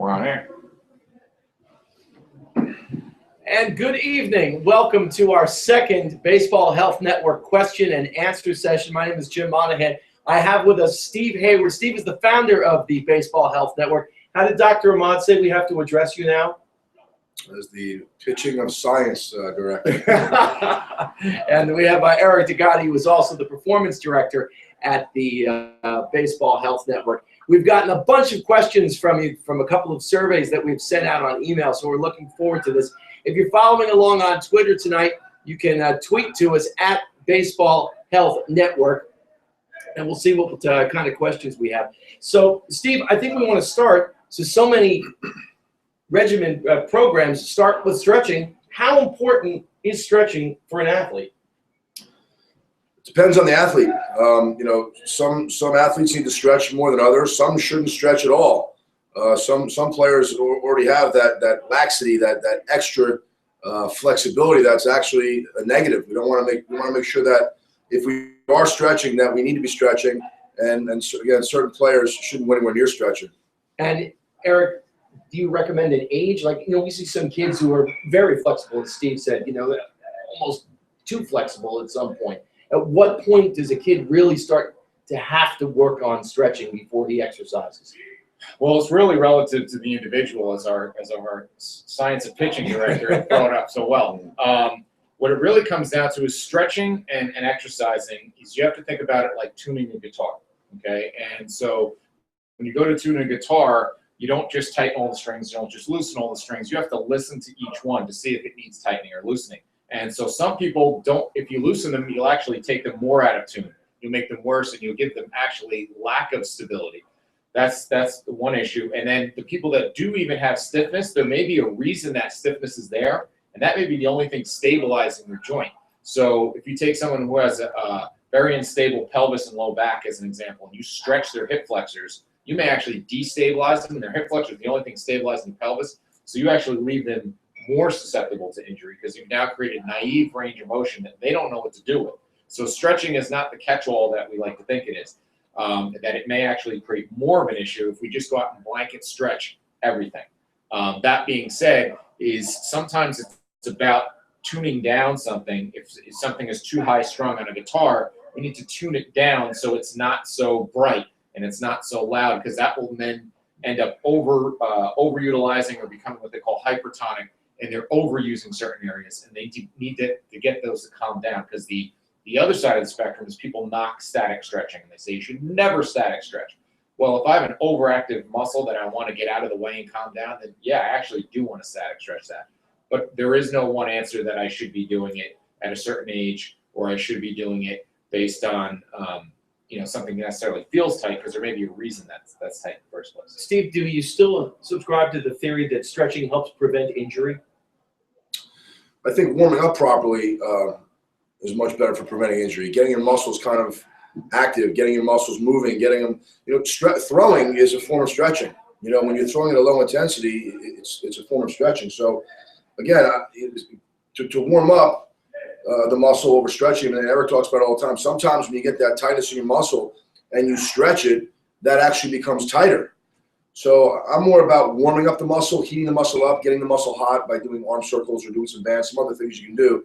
We're on air. And good evening. Welcome to our second Baseball Health Network question and answer session. My name is Jim Monahan. I have with us Steve Hayward. Steve is the founder of the Baseball Health Network. How did Dr. Ahmad say we have to address you now? As the pitching of science director. And we have Eric Degatti, who is also the performance director at the Baseball Health Network. We've gotten a bunch of questions from you from a couple of surveys that we've sent out on email, so we're looking forward to this. If you're following along on Twitter tonight, you can tweet to us at Baseball Health Network, and we'll see what kind of questions we have. So, Steve, I think we want to start. So many regimen programs start with stretching. How important is stretching for an athlete? It depends on the athlete. Some athletes need to stretch more than others. Some shouldn't stretch at all. Some players already have that laxity, that extra flexibility that's actually a negative. We want to make sure that if we are stretching, that we need to be stretching, and again, certain players shouldn't go anywhere near stretching. And Eric, do you recommend an age? Like, we see some kids who are very flexible, as Steve said, almost too flexible at some point. At what point does a kid really start to have to work on stretching before he exercises? Well, it's really relative to the individual, as our science of pitching director has brought up so well. What it really comes down to is stretching and exercising. Is you have to think about it like tuning a guitar, okay? And so when you go to tune a guitar, you don't just tighten all the strings, you don't just loosen all the strings. You have to listen to each one to see if it needs tightening or loosening. And so some people don't, if you loosen them, you'll actually take them more out of tune. You'll make them worse, and you'll give them actually lack of stability. That's the one issue. And then the people that do even have stiffness, there may be a reason that stiffness is there, and that may be the only thing stabilizing your joint. So if you take someone who has a very unstable pelvis and low back as an example, and you stretch their hip flexors, you may actually destabilize them, and their hip flexors are the only thing stabilizing the pelvis. So you actually leave them more susceptible to injury because you've now created naive range of motion that they don't know what to do with. So stretching is not the catch-all that we like to think it is. That it may actually create more of an issue if we just go out and blanket stretch everything. That being said, is sometimes it's about tuning down something. If something is too high strung on a guitar, we need to tune it down so it's not so bright and it's not so loud, because that will then end up overutilizing or becoming what they call hypertonic, and they're overusing certain areas, and they need to get those to calm down, because the other side of the spectrum is people knock static stretching, and they say you should never static stretch. Well, if I have an overactive muscle that I want to get out of the way and calm down, then yeah, I actually do want to static stretch that. But there is no one answer that I should be doing it at a certain age, or I should be doing it based on something that necessarily feels tight, because there may be a reason that's tight in the first place. Steve, do you still subscribe to the theory that stretching helps prevent injury? I think warming up properly is much better for preventing injury. Getting your muscles kind of active, getting your muscles moving, getting them, throwing is a form of stretching. When you're throwing at a low intensity, it's a form of stretching. So again, to warm up the muscle over stretching, and Eric talks about it all the time, sometimes when you get that tightness in your muscle and you stretch it, that actually becomes tighter. So I'm more about warming up the muscle, heating the muscle up, getting the muscle hot by doing arm circles or doing some bands, some other things you can do.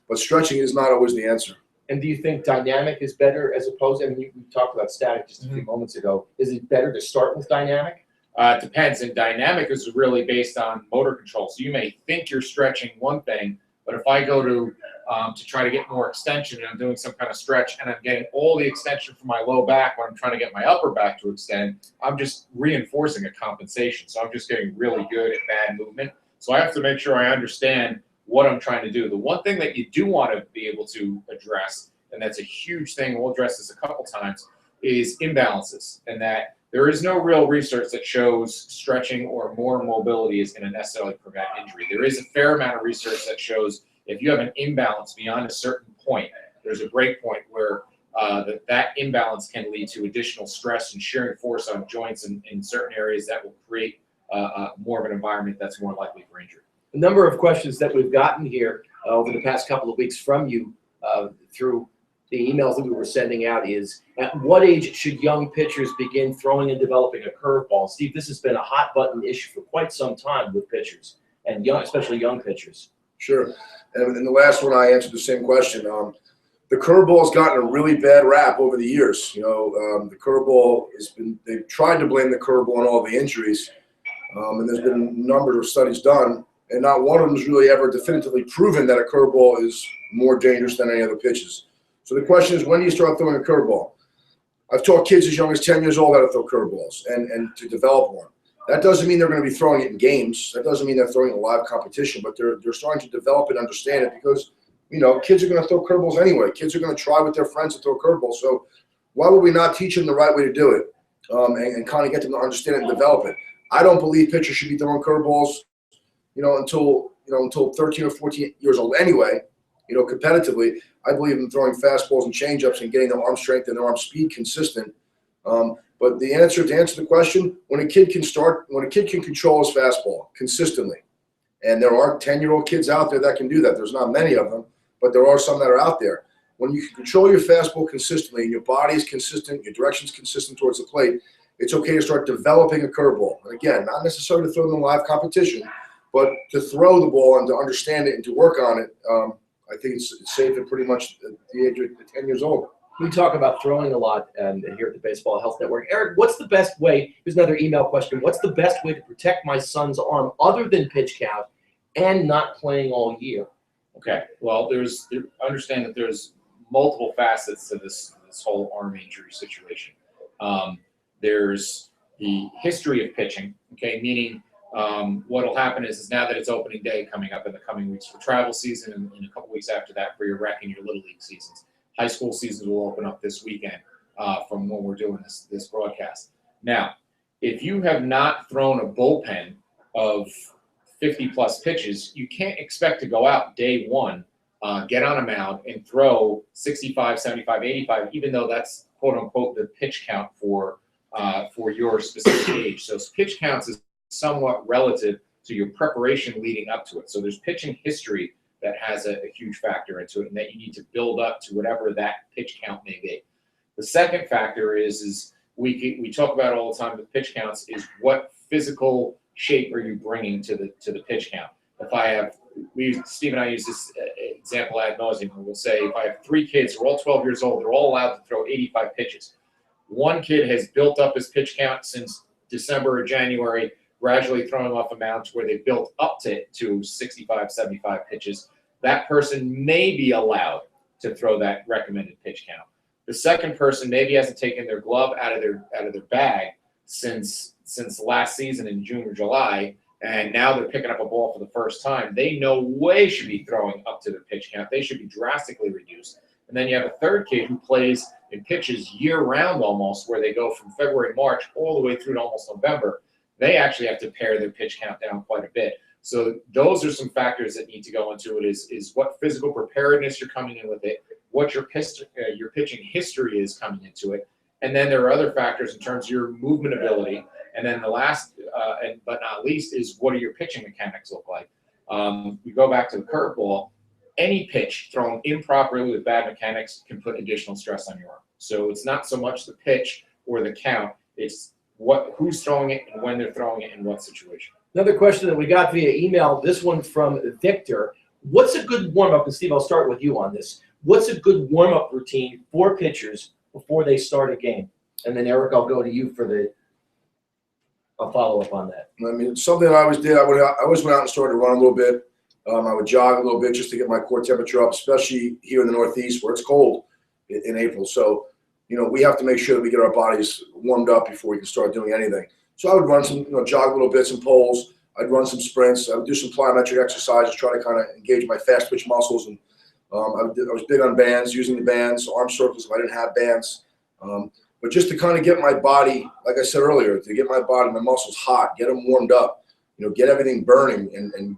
But stretching is not always the answer. And do you think dynamic is better as opposed? We talked about static just a few moments ago. Is it better to start with dynamic? It depends. And dynamic is really based on motor control. So you may think you're stretching one thing, but if I go to try to get more extension, and I'm doing some kind of stretch, and I'm getting all the extension from my low back when I'm trying to get my upper back to extend, I'm just reinforcing a compensation. So I'm just getting really good at bad movement. So I have to make sure I understand what I'm trying to do. The one thing that you do want to be able to address, and that's a huge thing, we'll address this a couple times, is imbalances, and that there is no real research that shows stretching or more mobility is going to necessarily prevent injury. There is a fair amount of research that shows if you have an imbalance beyond a certain point, there's a break point where that imbalance can lead to additional stress and shearing force on joints in certain areas that will create more of an environment that's more likely for injury. A number of questions that we've gotten here over the past couple of weeks from you through the emails that we were sending out is, at what age should young pitchers begin throwing and developing a curveball? Steve, this has been a hot button issue for quite some time with pitchers, and especially young pitchers. Sure. And in the last one, I answered the same question. The curveball has gotten a really bad rap over the years. The curveball they've tried to blame the curveball on all the injuries. And there's been a number of studies done, and not one of them has really ever definitively proven that a curveball is more dangerous than any other pitches. So the question is, when do you start throwing a curveball? I've taught kids as young as 10 years old how to throw curveballs and to develop one. That doesn't mean they're going to be throwing it in games. That doesn't mean they're throwing a live competition, but they're starting to develop and understand it because, kids are going to throw curveballs anyway. Kids are going to try with their friends to throw curveballs. So why would we not teach them the right way to do it and kind of get them to understand it and develop it? I don't believe pitchers should be throwing curveballs, until 13 or 14 years old anyway. Competitively, I believe in throwing fastballs and changeups and getting their arm strength and their arm speed consistent. But to answer the question, when a kid can control his fastball consistently, and there are 10-year-old kids out there that can do that. There's not many of them, but there are some that are out there. When you can control your fastball consistently and your body is consistent, your direction is consistent towards the plate, it's okay to start developing a curveball. And again, not necessarily to throw in a live competition, but to throw the ball and to understand it and to work on it. I think it's safe at pretty much the age of 10 years old. We talk about throwing a lot here at the Baseball Health Network. Eric, what's the best way? Here's another email question. What's the best way to protect my son's arm other than pitch count and not playing all year? Okay. Well, understand that there's multiple facets to this whole arm injury situation. There's the history of pitching. Okay, meaning what will happen is now that it's opening day coming up in the coming weeks for travel season, and in a couple weeks after that for your rec and your little league seasons. High school seasons will open up this weekend from when we're doing this broadcast. Now, if you have not thrown a bullpen of 50-plus pitches, you can't expect to go out day one, get on a mound, and throw 65, 75, 85, even though that's, quote-unquote, the pitch count for your specific age. So pitch counts is somewhat relative to your preparation leading up to it. So there's pitching history that has a huge factor into it, and that you need to build up to whatever that pitch count may be. The second factor is we talk about all the time with pitch counts is what physical shape are you bringing to the pitch count. Steve and I use this example ad nauseum. We'll say if I have 3 kids, they're all 12 years old, they're all allowed to throw 85 pitches. One kid has built up his pitch count since December or January, gradually throwing off a mound to where they built up to 65, 75 pitches. That person may be allowed to throw that recommended pitch count. The second person maybe hasn't taken their glove out of their bag since last season in June or July, and now they're picking up a ball for the first time. They no way should be throwing up to their pitch count. They should be drastically reduced. And then you have a third kid who plays and pitches year-round almost, where they go from February, March, all the way through to almost November. They actually have to pare their pitch count down quite a bit. So those are some factors that need to go into it is what physical preparedness you're coming in with it, what your pitching history is coming into it. And then there are other factors in terms of your movement ability. And then the last, but not least, is what do your pitching mechanics look like? We go back to the curveball. Any pitch thrown improperly with bad mechanics can put additional stress on your arm. So it's not so much the pitch or the count, it's who's throwing it and when they're throwing it in what situation. Another question that we got via email, this one from Victor. What's a good warm-up? And Steve, I'll start with you on this. What's a good warm-up routine for pitchers before they start a game? And then, Eric, I'll go to you for a follow-up on that. I mean, something I always did, I always went out and started to run a little bit. I would jog a little bit just to get my core temperature up, especially here in the Northeast where it's cold in April. So, we have to make sure that we get our bodies warmed up before we can start doing anything. So I would run some, jog a little bit, some poles. I'd run some sprints. I would do some plyometric exercises, try to kind of engage my fast twitch muscles. And I was big on bands, using the bands, arm circles if I didn't have bands. But just to kind of get my body, like I said earlier, to get my body, my muscles hot, get them warmed up, get everything burning and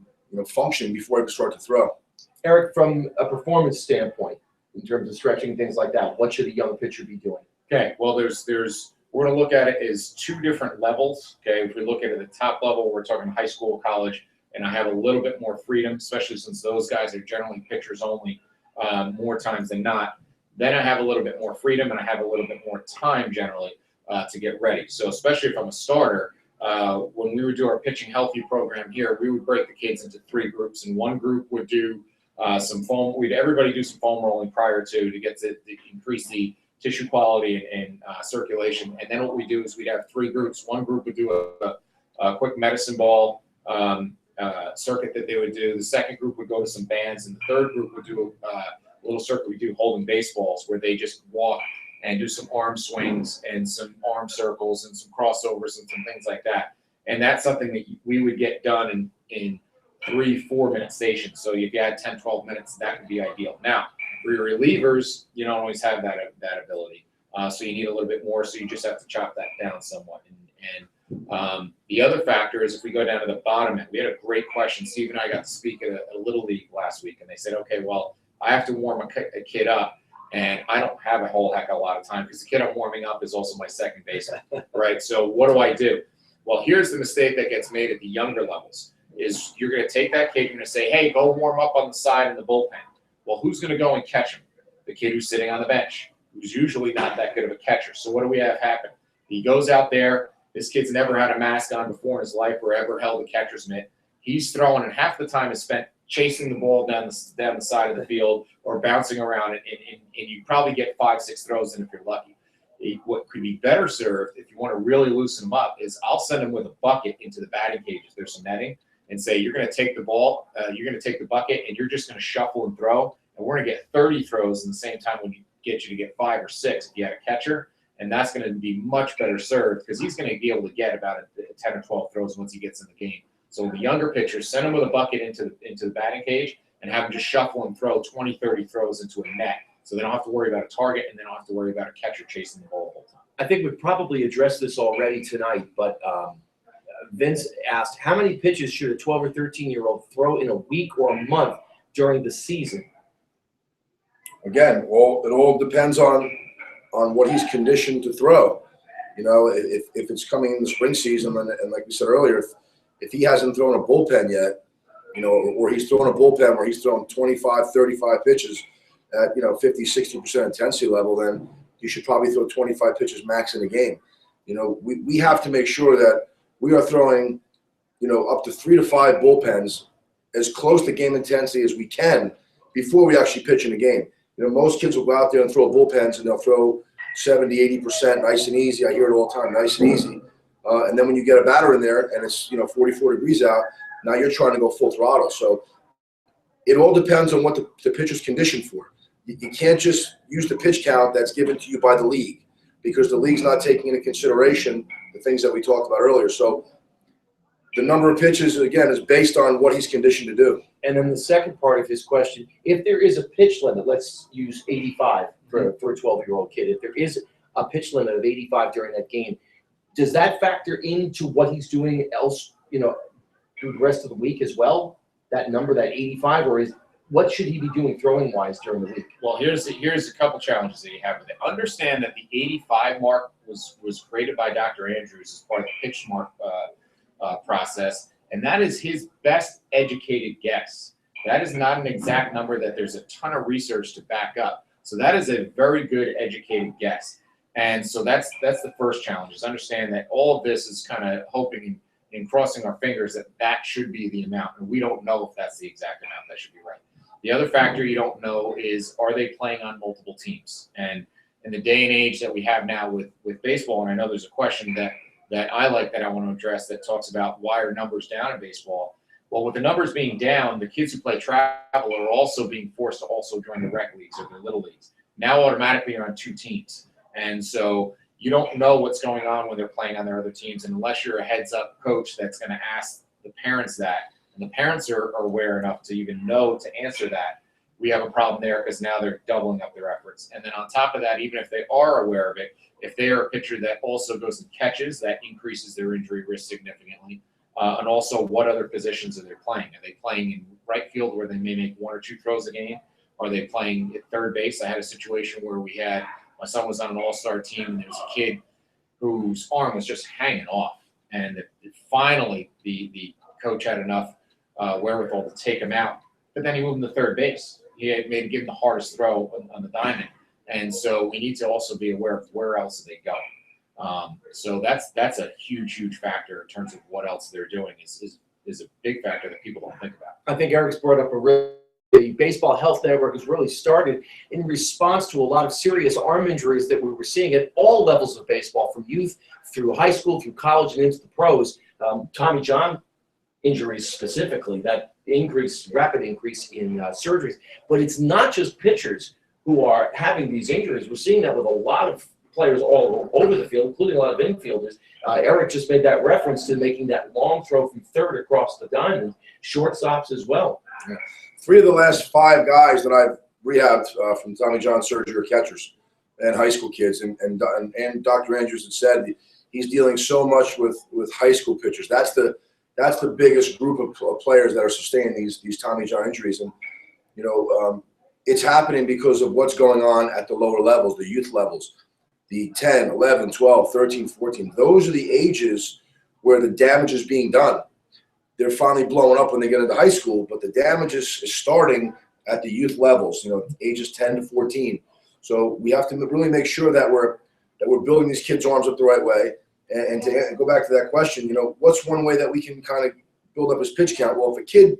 functioning before I can start to throw. Eric, from a performance standpoint, in terms of stretching, things like that, what should a young pitcher be doing? Okay, well, we're going to look at it as 2 different levels. Okay, if we look at it at the top level, we're talking high school, college, and I have a little bit more freedom, especially since those guys are generally pitchers only more times than not. then I have a little bit more freedom and I have a little bit more time generally to get ready. So especially if I'm a starter, when we would do our pitching healthy program here, we would break the kids into 3 groups, and one group would do some foam. Everybody do some foam rolling prior to get to increase the tissue quality and circulation. And then what we do is we'd have 3 groups. One group would do a quick medicine ball circuit that they would do. The second group would go to some bands, and the third group would do a little circuit we do holding baseballs, where they just walk and do some arm swings and some arm circles and some crossovers and some things like that. And that's something that we would get done in 3-4 minute stations. So if you had 10, 12 minutes, that would be ideal. Now, for your relievers, you don't always have that ability. So you need a little bit more, so you just have to chop that down somewhat. And the other factor is if we go down to the bottom end, we had a great question. Steve and I got to speak at a Little League last week, and they said, okay, well, I have to warm a kid up, and I don't have a whole heck of a lot of time because the kid I'm warming up is also my second baseman, right? So what do I do? Well, here's the mistake that gets made at the younger levels is you're going to take that kid, you're going to say, hey, go warm up on the side in the bullpen. Well, who's going to go and catch him? The kid who's sitting on the bench, who's usually not that good of a catcher. So what do we have happen? He goes out there. This kid's never had a mask on before in his life or ever held a catcher's mitt. He's throwing, and half the time is spent chasing the ball down the side of the field or bouncing around it, and you probably get 5-6 throws in if you're lucky. What could be better served, if you want to really loosen him up, is I'll send him with a bucket into the batting cage if there's some netting, and say, you're going to take the ball, you're going to take the bucket, and you're just going to shuffle and throw, and we're going to get 30 throws in the same time when you get you to get 5 or 6 if you had a catcher, and that's going to be much better served because he's going to be able to get about 10 or 12 throws once he gets in the game. So the younger pitchers, send him with a bucket into the batting cage and have him just shuffle and throw 20, 30 throws into a net. So they don't have to worry about a target and they don't have to worry about a catcher chasing the ball the whole time. I think we've probably addressed this already tonight, but Vince asked, how many pitches should a 12 or 13-year-old throw in a week or a month during the season? Again, it all depends on what he's conditioned to throw. You know, if it's coming in the spring season, and like we said earlier, if he hasn't thrown a bullpen yet, you know, or he's throwing a bullpen where he's throwing 25, 35 pitches at, 50, 60% intensity level, then you should probably throw 25 pitches max in a game. You know, we have to make sure that we are throwing, up to 3 to 5 bullpens as close to game intensity as we can before we actually pitch in a game. You know, most kids will go out there and throw bullpens and they'll throw 70, 80% nice and easy. I hear it all the time, nice and easy. And then when you get a batter in there and it's 44 degrees out, now you're trying to go full throttle. So it all depends on what the pitcher's conditioned for. You can't just use the pitch count that's given to you by the league because the league's not taking into consideration the things that we talked about earlier. So the number of pitches, again, is based on what he's conditioned to do. And then the second part of his question, if there is a pitch limit, let's use 85 for a 12-year-old kid. If there is a pitch limit of 85 during that game, does that factor into what he's doing else, through the rest of the week as well? That number, that 85, or what should he be doing throwing-wise during the week? Well, here's a couple challenges that you have with it. Understand that the 85 mark was created by Dr. Andrews as part of the pitch mark process, and that is his best educated guess. That is not an exact number that there's a ton of research to back up. So that is a very good educated guess. And so that's the first challenge, is understand that all of this is kind of hoping and crossing our fingers that should be the amount. And we don't know if that's the exact amount that should be right. The other factor you don't know is, are they playing on multiple teams? And in the day and age that we have now with baseball, and I know there's a question that I like that I want to address that talks about why are numbers down in baseball. Well, with the numbers being down, the kids who play travel are also being forced to also join the rec leagues or the little leagues. Now automatically you're on 2 teams. And so you don't know what's going on when they're playing on their other teams, and unless you're a heads-up coach that's going to ask the parents that, and the parents are aware enough to even know to answer that, we have a problem there because now they're doubling up their efforts. And then on top of that, even if they are aware of it, if they are a pitcher that also goes and catches, that increases their injury risk significantly. And also, what other positions are they playing? Are they playing in right field where they may make 1 or 2 throws a game? Are they playing at third base? I had a situation where my son was on an all-star team, and there was a kid whose arm was just hanging off. And finally, the coach had enough wherewithal to take him out. But then he moved him to third base. He had give him the hardest throw on the diamond. And so we need to also be aware of where else are they going. So that's a huge factor in terms of what else they're doing is a big factor that people don't think about. I think Eric's brought up the Baseball Health Network has really started in response to a lot of serious arm injuries that we were seeing at all levels of baseball, from youth through high school, through college, and into the pros. Tommy John injuries specifically, that rapid increase in surgeries. But it's not just pitchers who are having these injuries. We're seeing that with a lot of players all over the field, including a lot of infielders. Eric just made that reference to making that long throw from third across the diamond, shortstops as well. Yeah. 3 of the last 5 guys that I've rehabbed from Tommy John surgery are catchers and high school kids. And Dr. Andrews had said he's dealing so much with high school pitchers. That's the biggest group of players that are sustaining these Tommy John injuries. And, it's happening because of what's going on at the lower levels, the youth levels, the 10, 11, 12, 13, 14. Those are the ages where the damage is being done. They're finally blowing up when they get into high school, but the damage is starting at the youth levels, ages 10 to 14. So we have to really make sure that we're building these kids' arms up the right way. And to go back to that question, what's one way that we can kind of build up his pitch count? Well, if a kid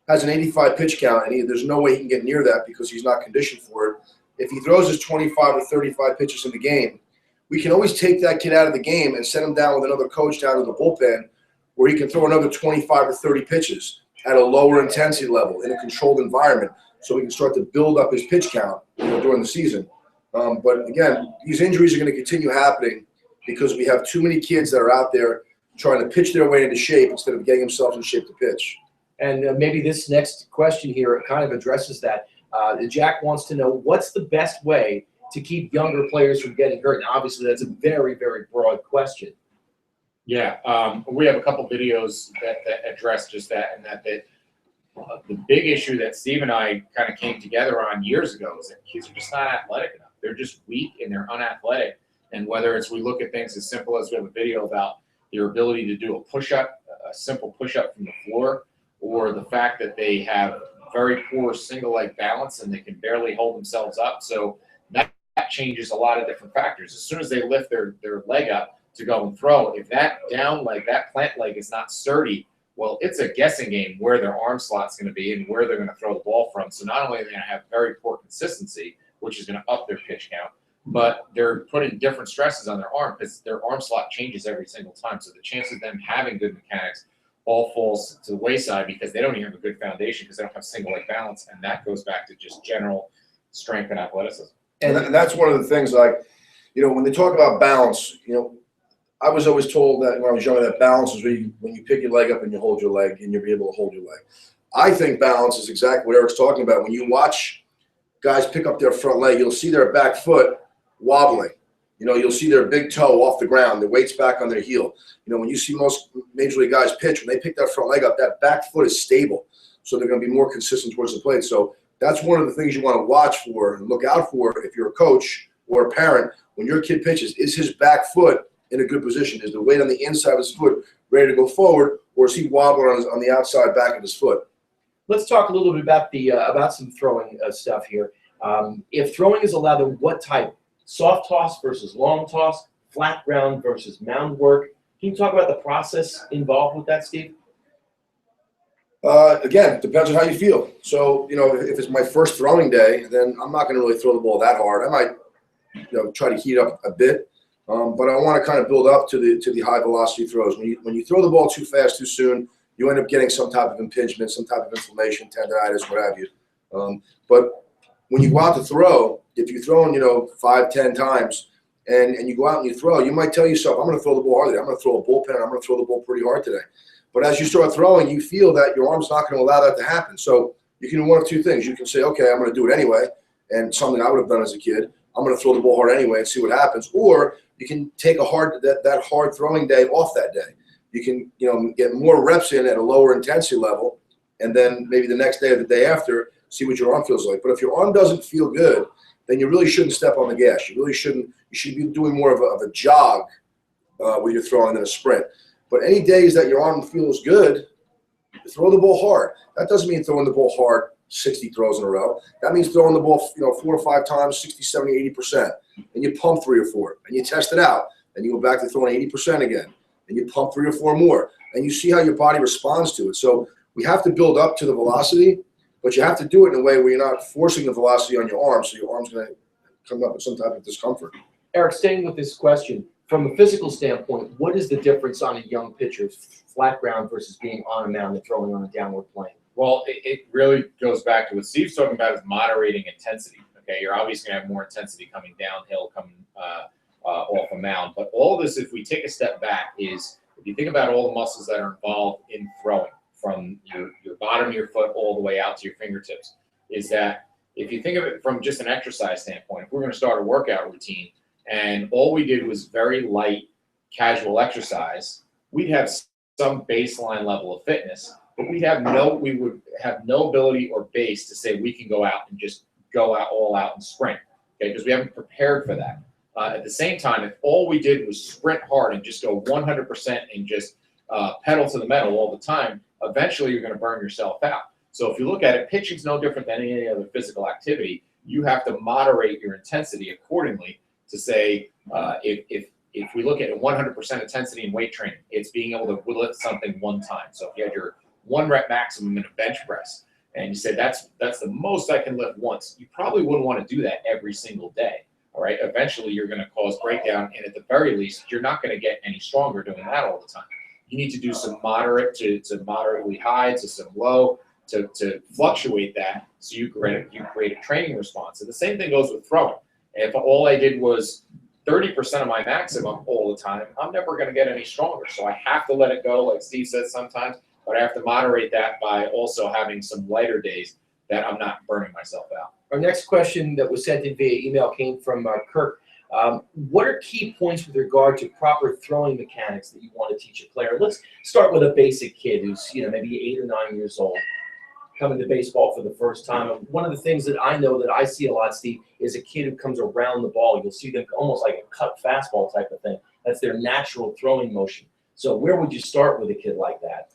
has an 85 pitch count and there's no way he can get near that because he's not conditioned for it, if he throws his 25 or 35 pitches in the game, we can always take that kid out of the game and send him down with another coach down to the bullpen where he can throw another 25 or 30 pitches at a lower intensity level in a controlled environment so we can start to build up his pitch count during the season. But again, these injuries are going to continue happening because we have too many kids that are out there trying to pitch their way into shape instead of getting themselves in shape to pitch. And maybe this next question here kind of addresses that. Jack wants to know, what's the best way to keep younger players from getting hurt? Now, obviously, that's a very, very broad question. Yeah, we have a couple videos that address just that, and that the big issue that Steve and I kind of came together on years ago is that kids are just not athletic enough. They're just weak and they're unathletic. And whether it's we look at things as simple as we have a video about your ability to do a push-up, a simple push-up from the floor, or the fact that they have very poor single leg balance and they can barely hold themselves up. So that changes a lot of different factors. As soon as they lift their leg up to go and throw, if that down leg, that plant leg is not sturdy, well, it's a guessing game where their arm slot's going to be and where they're going to throw the ball from. So not only are they going to have very poor consistency, which is going to up their pitch count, but they're putting different stresses on their arm because their arm slot changes every single time. So the chance of them having good mechanics all falls to the wayside because they don't even have a good foundation because they don't have single leg balance, and that goes back to just general strength and athleticism. And that's one of the things, like, when they talk about balance, I was always told that when I was younger that balance is when you pick your leg up and you hold your leg and you'll be able to hold your leg. I think balance is exactly what Eric's talking about. When you watch guys pick up their front leg, you'll see their back foot wobbling. You'll see their big toe off the ground, the weight's back on their heel. When you see most major league guys pitch, when they pick that front leg up, that back foot is stable. So they're going to be more consistent towards the plate. So that's one of the things you want to watch for and look out for if you're a coach or a parent. When your kid pitches, is his back foot in a good position? Is the weight on the inside of his foot ready to go forward, or is he wobbling on the outside back of his foot? Let's talk a little bit about about some throwing stuff here. If throwing is allowed, then what type? Soft toss versus long toss, flat ground versus mound work. Can you talk about the process involved with that, Steve? Again, it depends on how you feel. So, if it's my first throwing day, then I'm not going to really throw the ball that hard. I might, try to heat up a bit, but I want to kind of build up to the high velocity throws. When you throw the ball too fast, too soon, you end up getting some type of impingement, some type of inflammation, tendonitis, what have you. But when you go out to throw, if you're throwing, 5, 10 times, and you go out and you throw, you might tell yourself, I'm going to throw the ball hard today. I'm going to throw a bullpen. I'm going to throw the ball pretty hard today. But as you start throwing, you feel that your arm's not going to allow that to happen. So you can do one of two things. You can say, okay, I'm going to do it anyway, and something I would have done as a kid. I'm going to throw the ball hard anyway and see what happens. Or you can take that hard throwing day off that day. You can, get more reps in at a lower intensity level, and then maybe the next day or the day after, see what your arm feels like. But if your arm doesn't feel good, then you really shouldn't step on the gas. You should be doing more of a jog when you're throwing than a sprint. But any days that your arm feels good, throw the ball hard. That doesn't mean throwing the ball hard 60 throws in a row. That means throwing the ball, 4 or 5 times, 60, 70, 80%. And you pump 3 or 4, and you test it out. And you go back to throwing 80% again, and you pump 3 or 4 more. And you see how your body responds to it. So we have to build up to the velocity, but you have to do it in a way where you're not forcing the velocity on your arm, so your arm's going to come up with some type of discomfort. Eric, staying with this question, from a physical standpoint, what is the difference on a young pitcher, flat ground versus being on a mound and throwing on a downward plane? Well, it really goes back to what Steve's talking about, is moderating intensity. Okay, you're obviously going to have more intensity coming downhill, coming off a mound. But all of this, if we take a step back, is if you think about all the muscles that are involved in throwing, from your bottom of your foot all the way out to your fingertips, is that if you think of it from just an exercise standpoint, if we're going to start a workout routine and all we did was very light, casual exercise, we'd have some baseline level of fitness, but we would have no ability or base to say we can go out and just go out all out and sprint, okay? Because we haven't prepared for that. At the same time, if all we did was sprint hard and just go 100% and just pedal to the metal all the time, eventually you're going to burn yourself out. So if you look at it, pitching's no different than any other physical activity. You have to moderate your intensity accordingly to say, if we look at 100% intensity in weight training, it's being able to lift something one time. So if you had your 1 rep maximum in a bench press, and you say that's the most I can lift once, you probably wouldn't want to do that every single day. All right, eventually you're going to cause breakdown, and at the very least, you're not going to get any stronger doing that all the time. You need to do some moderate to moderately high to some low to fluctuate that, so you create a training response. And the same thing goes with throwing. If all I did was 30% of my maximum all the time, I'm never going to get any stronger. So I have to let it go, like Steve says sometimes, but I have to moderate that by also having some lighter days that I'm not burning myself out. Our next question that was sent in via email came from Kirk. What are key points with regard to proper throwing mechanics that you want to teach a player? Let's start with a basic kid who's maybe 8 or 9 years old, coming to baseball for the first time. And one of the things that I know that I see a lot, Steve, is a kid who comes around the ball. You'll see them almost like a cut fastball type of thing. That's their natural throwing motion. So where would you start with a kid like that?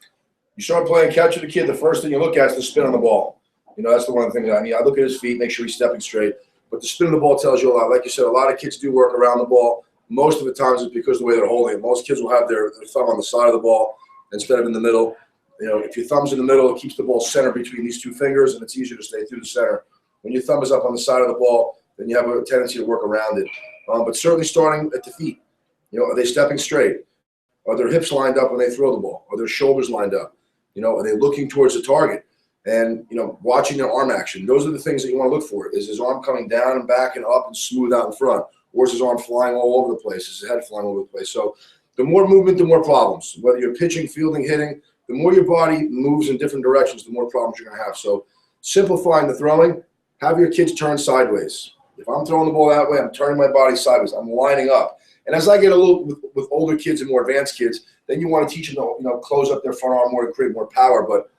You start playing catch with a kid, the first thing you look at is the spin on the ball. That's the one thing that I need. I look at his feet, make sure he's stepping straight. But the spin of the ball tells you a lot. Like you said, a lot of kids do work around the ball. Most of the times it's because of the way they're holding it. Most kids will have their thumb on the side of the ball instead of in the middle. If your thumb's in the middle, it keeps the ball centered between these 2 fingers, and it's easier to stay through the center. When your thumb is up on the side of the ball, then you have a tendency to work around it. But certainly starting at the feet. Are they stepping straight? Are their hips lined up when they throw the ball? Are their shoulders lined up? Are they looking towards the target? And, watching their arm action. Those are the things that you want to look for. Is his arm coming down and back and up and smooth out in front? Or is his arm flying all over the place? Is his head flying all over the place? So the more movement, the more problems. Whether you're pitching, fielding, hitting, the more your body moves in different directions, the more problems you're going to have. So simplifying the throwing, have your kids turn sideways. If I'm throwing the ball that way, I'm turning my body sideways. I'm lining up. And as I get a little with older kids and more advanced kids, then you want to teach them to close up their front arm more to create more power. But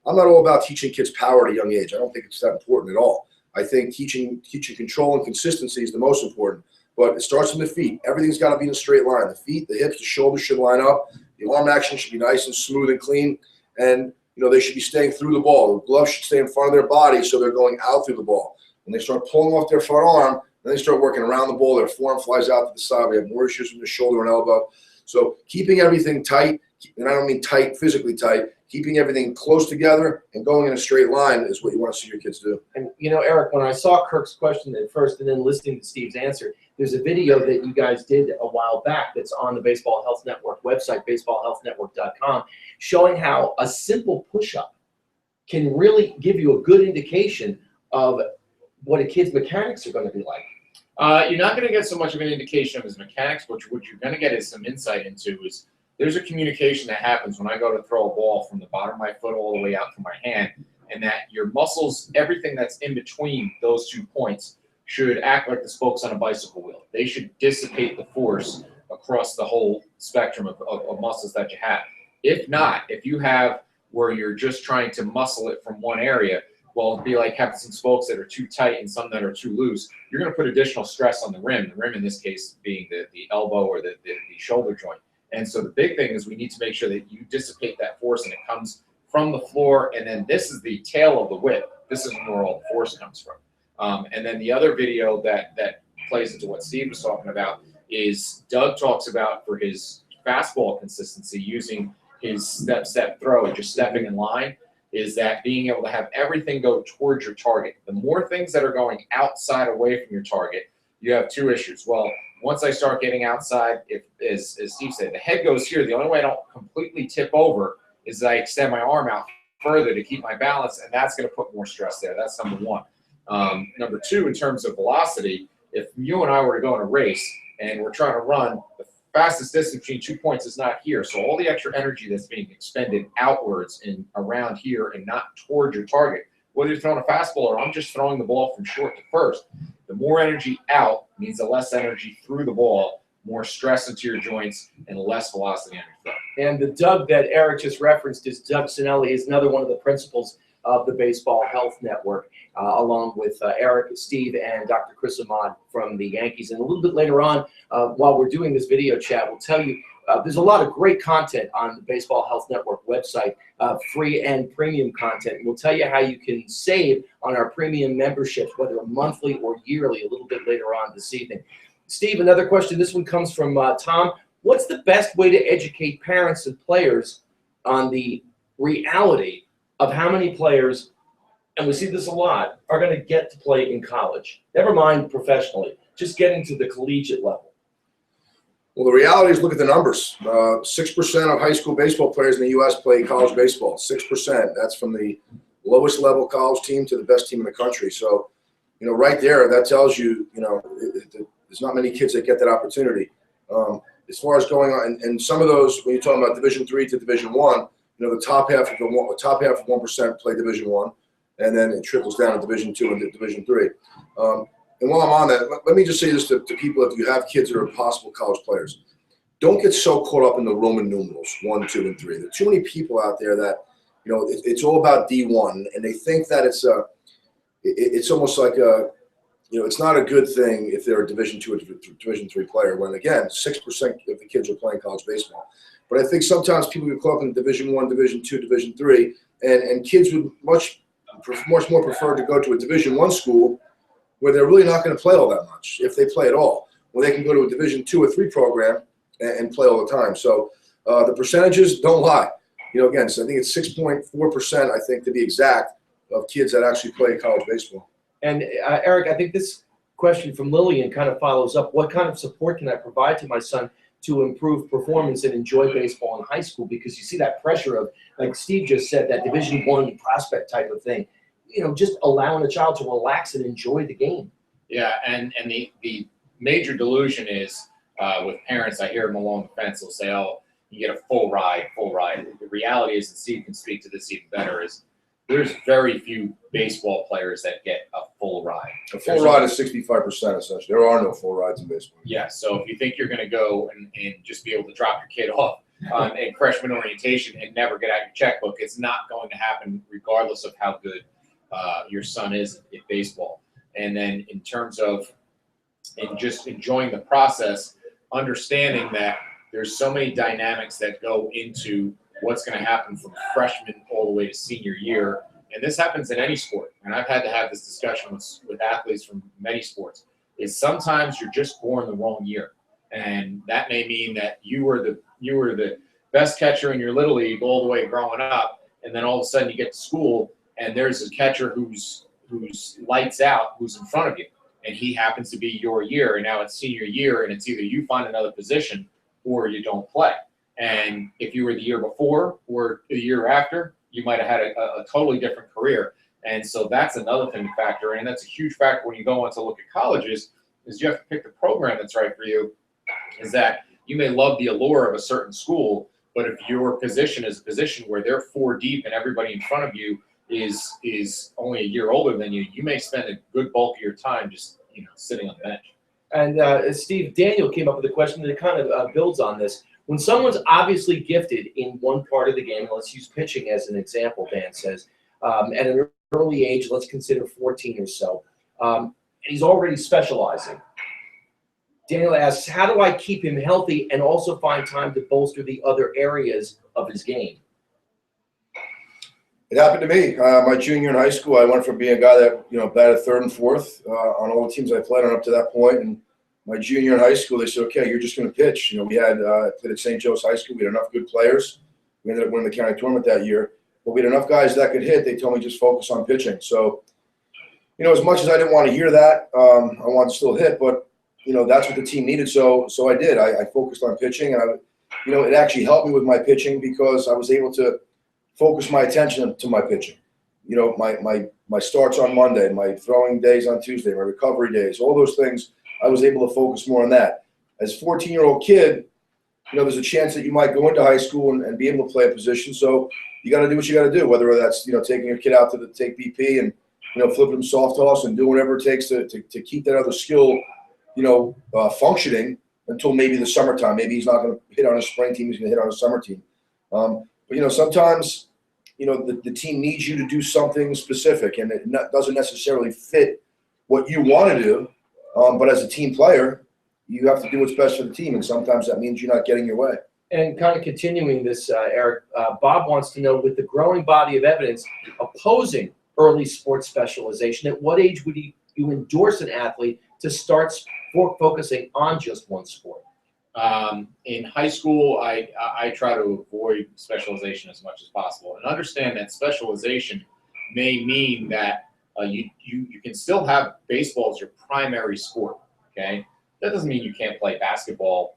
I'm not all about teaching kids power at a young age. I don't think it's that important at all. I think teaching control and consistency is the most important. But it starts in the feet. Everything's got to be in a straight line. The feet, the hips, the shoulders should line up. The arm action should be nice and smooth and clean. And, they should be staying through the ball. The gloves should stay in front of their body so they're going out through the ball. When they start pulling off their front arm, then they start working around the ball. Their forearm flies out to the side. We have more issues with the shoulder and elbow. So keeping everything tight, and I don't mean tight, physically tight, keeping everything close together and going in a straight line is what you want to see your kids do. And, Eric, when I saw Kirk's question at first and then listening to Steve's answer, there's a video that you guys did a while back that's on the Baseball Health Network website, baseballhealthnetwork.com, showing how a simple push-up can really give you a good indication of what a kid's mechanics are going to be like. You're not going to get so much of an indication of his mechanics, but what you're going to get is some insight into is there's a communication that happens when I go to throw a ball from the bottom of my foot all the way out to my hand, and that your muscles, everything that's in between those 2 points, should act like the spokes on a bicycle wheel. They should dissipate the force across the whole spectrum of muscles that you have. If not, if you have where you're just trying to muscle it from one area, well, it'd be like having some spokes that are too tight and some that are too loose. You're going to put additional stress on the rim in this case being the elbow or the shoulder joint. And so the big thing is we need to make sure that you dissipate that force and it comes from the floor, and then this is the tail of the whip. this is where all the force comes from. And then the other video that plays into what Steve was talking about is Doug talks about for his fastball consistency using his step throw and just stepping in line, is that being able to have everything go towards your target. The more things that are going outside away from your target, you have two issues. Well, once I start getting outside, if as Steve said, the head goes here, the only way I don't completely tip over is that I extend my arm out further to keep my balance, and that's going to put more stress there. That's number one. Number two, in terms of velocity, if you and I were to go in a race and we're trying to run, the fastest distance between 2 points is not here. So all the extra energy that's being expended outwards and around here and not toward your target, whether you're throwing a fastball or I'm just throwing the ball from short to first, the more energy out means the less energy through the ball, more stress into your joints, and less velocity on your throw. And the Doug that Eric just referenced is Doug Sinelli, is another one of the principals of the Baseball Health Network, along with Eric, Steve, and Dr. Chris Ahmad from the Yankees. And a little bit later on, while we're doing this video chat, we'll tell you there's a lot of great content on the Baseball Health Network website, free and premium content. We'll tell you how you can save on our premium memberships, whether monthly or yearly, a little bit later on this evening. Steve, another question. This one comes from Tom. What's the best way to educate parents and players on the reality of how many players, and we see this a lot, are going to get to play in college? Never mind professionally, just getting to the collegiate level. Well, the reality is, look at the numbers. 6% of high school baseball players in the U.S. play college baseball. 6%. That's from the lowest level college team to the best team in the country. So, right there, that tells you, there's not many kids that get that opportunity. As far as going on, and some of those, when you're talking about Division III to Division I, the top half of 1% play Division I, and then it trickles down to Division II and Division III. And while I'm on that, let me just say this to people: if you have kids that are possible college players, don't get so caught up in the Roman numerals 1, 2, and 3. There are too many people out there that, it's all about D1, and they think that it's almost like it's not a good thing if they're a Division II or Division III player. When again, 6% of the kids are playing college baseball. But I think sometimes people get caught up in Division I, Division II, Division III, and kids would much more prefer to go to a Division I school where they're really not going to play all that much, if they play at all, where they can go to a Division II or III program and play all the time. So the percentages don't lie. Again, so I think it's 6.4%, I think, to be exact, of kids that actually play college baseball. And Eric, I think this question from Lillian kind of follows up. What kind of support can I provide to my son to improve performance and enjoy baseball in high school? Because you see that pressure of, like Steve just said, that Division I prospect type of thing. Just allowing a child to relax and enjoy the game. Yeah, and the major delusion is with parents, I hear them along the fence, they'll say, oh, you get a full ride. The reality is, and Steve can speak to this even better, is there's very few baseball players that get a full ride. A full ride is 65%, essentially. There are no full rides in baseball. Yeah, so if you think you're going to go and just be able to drop your kid off in freshman orientation and never get out your checkbook, it's not going to happen regardless of how good your son is at baseball. And then in terms of just enjoying the process, understanding that there's so many dynamics that go into what's going to happen from freshman all the way to senior year. And this happens in any sport. And I've had to have this discussion with athletes from many sports, is sometimes you're just born the wrong year. And that may mean that you were the best catcher in your little league all the way growing up. And then all of a sudden you get to school and there's a catcher who's lights out, who's in front of you. And he happens to be your year. And now it's senior year, and it's either you find another position or you don't play. And if you were the year before or the year after, you might have had a totally different career. And so that's another thing to factor in. That's a huge factor when you go on to look at colleges, is you have to pick the program that's right for you. Is that you may love the allure of a certain school, but if your position is a position where they're 4 deep and everybody in front of you is only a year older than you, you may spend a good bulk of your time just sitting on the bench. And Steve, Daniel came up with a question that kind of builds on this. When someone's obviously gifted in one part of the game, let's use pitching as an example, Dan says, at an early age, let's consider 14 or so, and he's already specializing. Daniel asks, how do I keep him healthy and also find time to bolster the other areas of his game? It happened to me. My junior in high school, I went from being a guy that batted third and fourth on all the teams I played on up to that point. And my junior in high school, they said, "Okay, you're just going to pitch." We had played at St. Joe's High School. We had enough good players. We ended up winning the county tournament that year. But we had enough guys that could hit. They told me just focus on pitching. So, as much as I didn't want to hear that, I wanted to still hit. But that's what the team needed. So I did. I focused on pitching, and it actually helped me with my pitching because I was able to focus my attention to my pitching. My starts on Monday, my throwing days on Tuesday, my recovery days, all those things, I was able to focus more on that. As a 14-year-old kid, there's a chance that you might go into high school and be able to play a position. So you got to do what you got to do, whether that's, taking your kid out to take BP and, flipping him soft toss and doing whatever it takes to keep that other skill, functioning until maybe the summertime. Maybe he's not going to hit on a spring team. He's going to hit on a summer team. But, sometimes, the team needs you to do something specific, and it doesn't necessarily fit what you want to do. But as a team player, you have to do what's best for the team, and sometimes that means you're not getting your way. And kind of continuing this, Eric, Bob wants to know, with the growing body of evidence opposing early sports specialization, at what age would you endorse an athlete to start focusing on just one sport? In high school, I try to avoid specialization as much as possible, and understand that specialization may mean that you can still have baseball as your primary sport. Okay, that doesn't mean you can't play basketball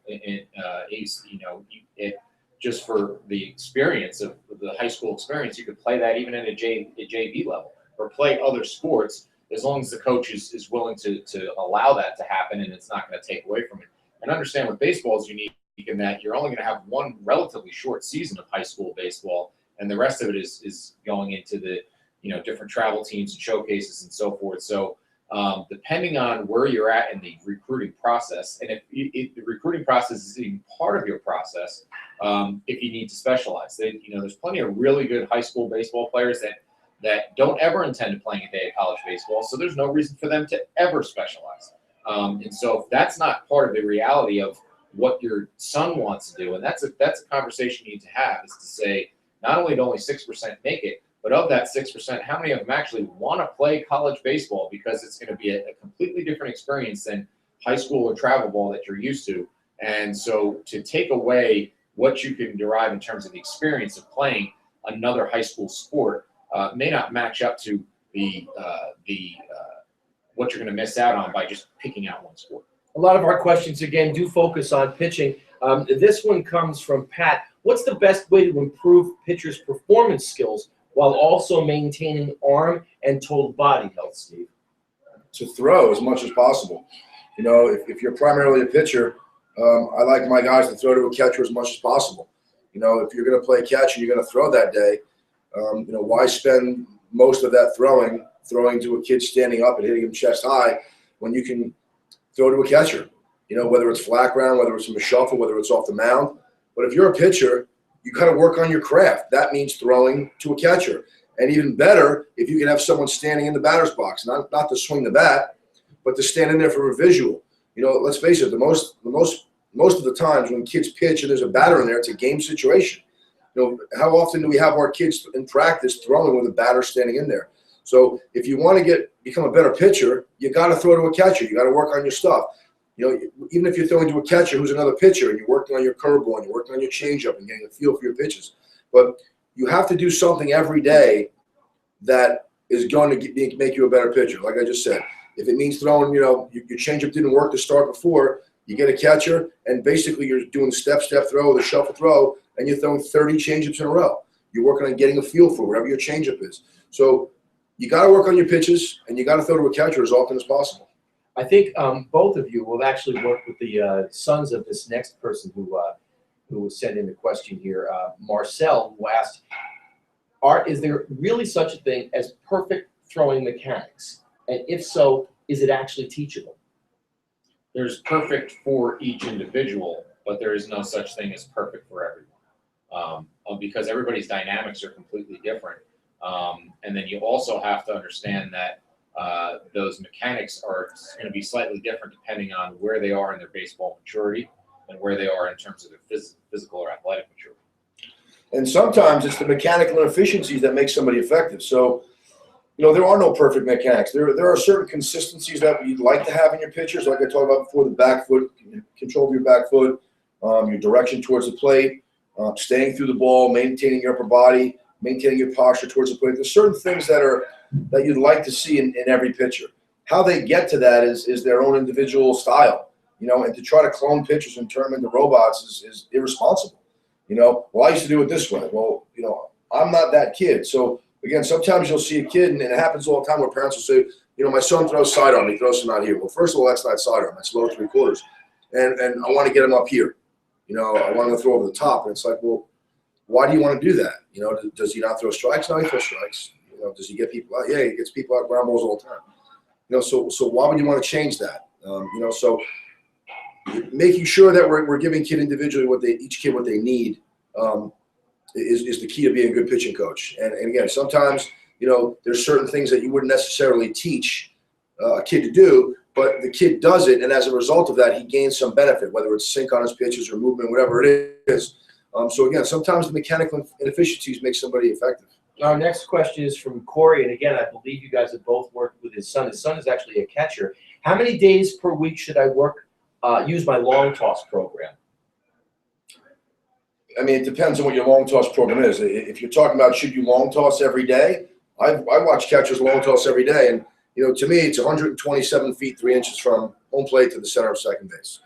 just for the experience of the high school experience. You could play that even at a JV level, or play other sports, as long as the coach is willing to allow that to happen, and it's not going to take away from it. And understand with baseball is unique in that you're only going to have one relatively short season of high school baseball, and the rest of it is going into the different travel teams and showcases and so forth. So depending on where you're at in the recruiting process, and if the recruiting process is even part of your process, if you need to specialize, there's plenty of really good high school baseball players that don't ever intend to playing a day of college baseball, so there's no reason for them to ever specialize. And so if that's not part of the reality of what your son wants to do, and that's a conversation you need to have, is to say, not only do only 6% make it, but of that 6%, how many of them actually want to play college baseball, because it's going to be a completely different experience than high school or travel ball that you're used to. And so to take away what you can derive in terms of the experience of playing another high school sport may not match up to what you're going to miss out on by just picking out one sport. A lot of our questions, again, do focus on pitching. This one comes from Pat. What's the best way to improve pitchers' performance skills while also maintaining arm and total body health, Steve? To throw as much as possible. If you're primarily a pitcher, I like my guys to throw to a catcher as much as possible. If you're going to play catch and you're going to throw that day, why spend most of that throwing to a kid standing up and hitting him chest high when you can throw to a catcher? Whether it's flat ground, whether it's from a shuffle, whether it's off the mound. But if you're a pitcher, you got to work on your craft. That means throwing to a catcher. And even better, if you can have someone standing in the batter's box, not to swing the bat, but to stand in there for a visual. Let's face it, the most of the times when kids pitch and there's a batter in there, it's a game situation. How often do we have our kids in practice throwing with a batter standing in there? So if you want to become a better pitcher, you got to throw to a catcher. You got to work on your stuff. Even if you're throwing to a catcher who's another pitcher and you're working on your curveball and you're working on your changeup and getting a feel for your pitches, but you have to do something every day that is going to make you a better pitcher. Like I just said, if it means throwing, your changeup didn't work to start before, you get a catcher and basically you're doing the step throw, the shuffle throw, and you're throwing 30 changeups in a row. You're working on getting a feel for whatever your changeup is. So you got to work on your pitches and you got to throw to a catcher as often as possible. I think both of you will actually work with the sons of this next person who sent in the question here, Marcel, who asked, is there really such a thing as perfect throwing mechanics? And if so, is it actually teachable? There's perfect for each individual, but there is no such thing as perfect for everyone, because everybody's dynamics are completely different. And then you also have to understand that those mechanics are going to be slightly different depending on where they are in their baseball maturity and where they are in terms of their physical or athletic maturity. And sometimes it's the mechanical inefficiencies that make somebody effective. So, there are no perfect mechanics. There are certain consistencies that you'd like to have in your pitchers, like I talked about before, the back foot, control of your back foot, your direction towards the plate, staying through the ball, maintaining your upper body, maintaining your posture towards the plate. There's certain things that you'd like to see in every pitcher. How they get to that is their own individual style, and to try to clone pitchers and turn them into robots is irresponsible. Well, I used to do it this way. Well, I'm not that kid. So, again, sometimes you'll see a kid, and it happens all the time where parents will say, my son throws sidearm, he throws some out here. Well, first of all, that's not sidearm, that's low 3/4. And I want to get him up here. I want him to throw over the top. And it's like, well, why do you want to do that? Does he not throw strikes? No, he throws strikes. Does he get people out? Yeah, he gets people out ground balls all the time. So why would you want to change that? So making sure that we're giving each kid what they need is the key to being a good pitching coach. And again, sometimes there's certain things that you wouldn't necessarily teach a kid to do, but the kid does it, and as a result of that, he gains some benefit, whether it's sync on his pitches or movement, whatever it is. So again, sometimes the mechanical inefficiencies make somebody effective. Our next question is from Corey, and again, I believe you guys have both worked with his son. His son is actually a catcher. How many days per week should I use my long toss program? I mean, it depends on what your long toss program is. If you're talking about should you long toss every day, I watch catchers long toss every day, and to me, it's 127 feet 3 inches from home plate to the center of second base.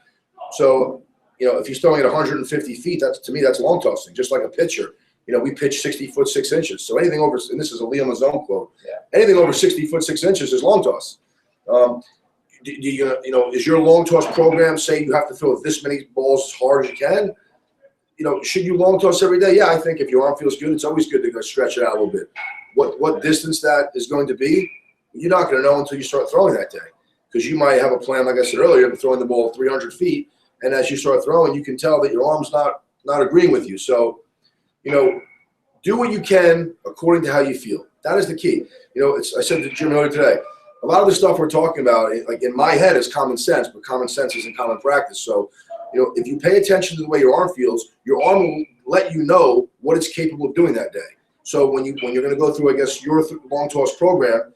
So, if he's throwing at 150 feet, to me that's long tossing, just like a pitcher. We pitch 60 foot 6 inches. So anything over, and this is a Leo Mazzone quote, anything over 60 foot 6 inches is long toss. Is your long toss program say you have to throw this many balls as hard as you can? Should you long toss every day? Yeah, I think if your arm feels good, it's always good to go stretch it out a little bit. What distance that is going to be, you're not going to know until you start throwing that day. Because you might have a plan, like I said earlier, of throwing the ball 300 feet, and as you start throwing, you can tell that your arm's not agreeing with you. So, do what you can according to how you feel. That is the key. I said to Jim earlier today, a lot of the stuff we're talking about, like in my head, is common sense, but common sense isn't common practice. So, if you pay attention to the way your arm feels, your arm will let you know what it's capable of doing that day. So when you're going to go through, I guess, your long toss program,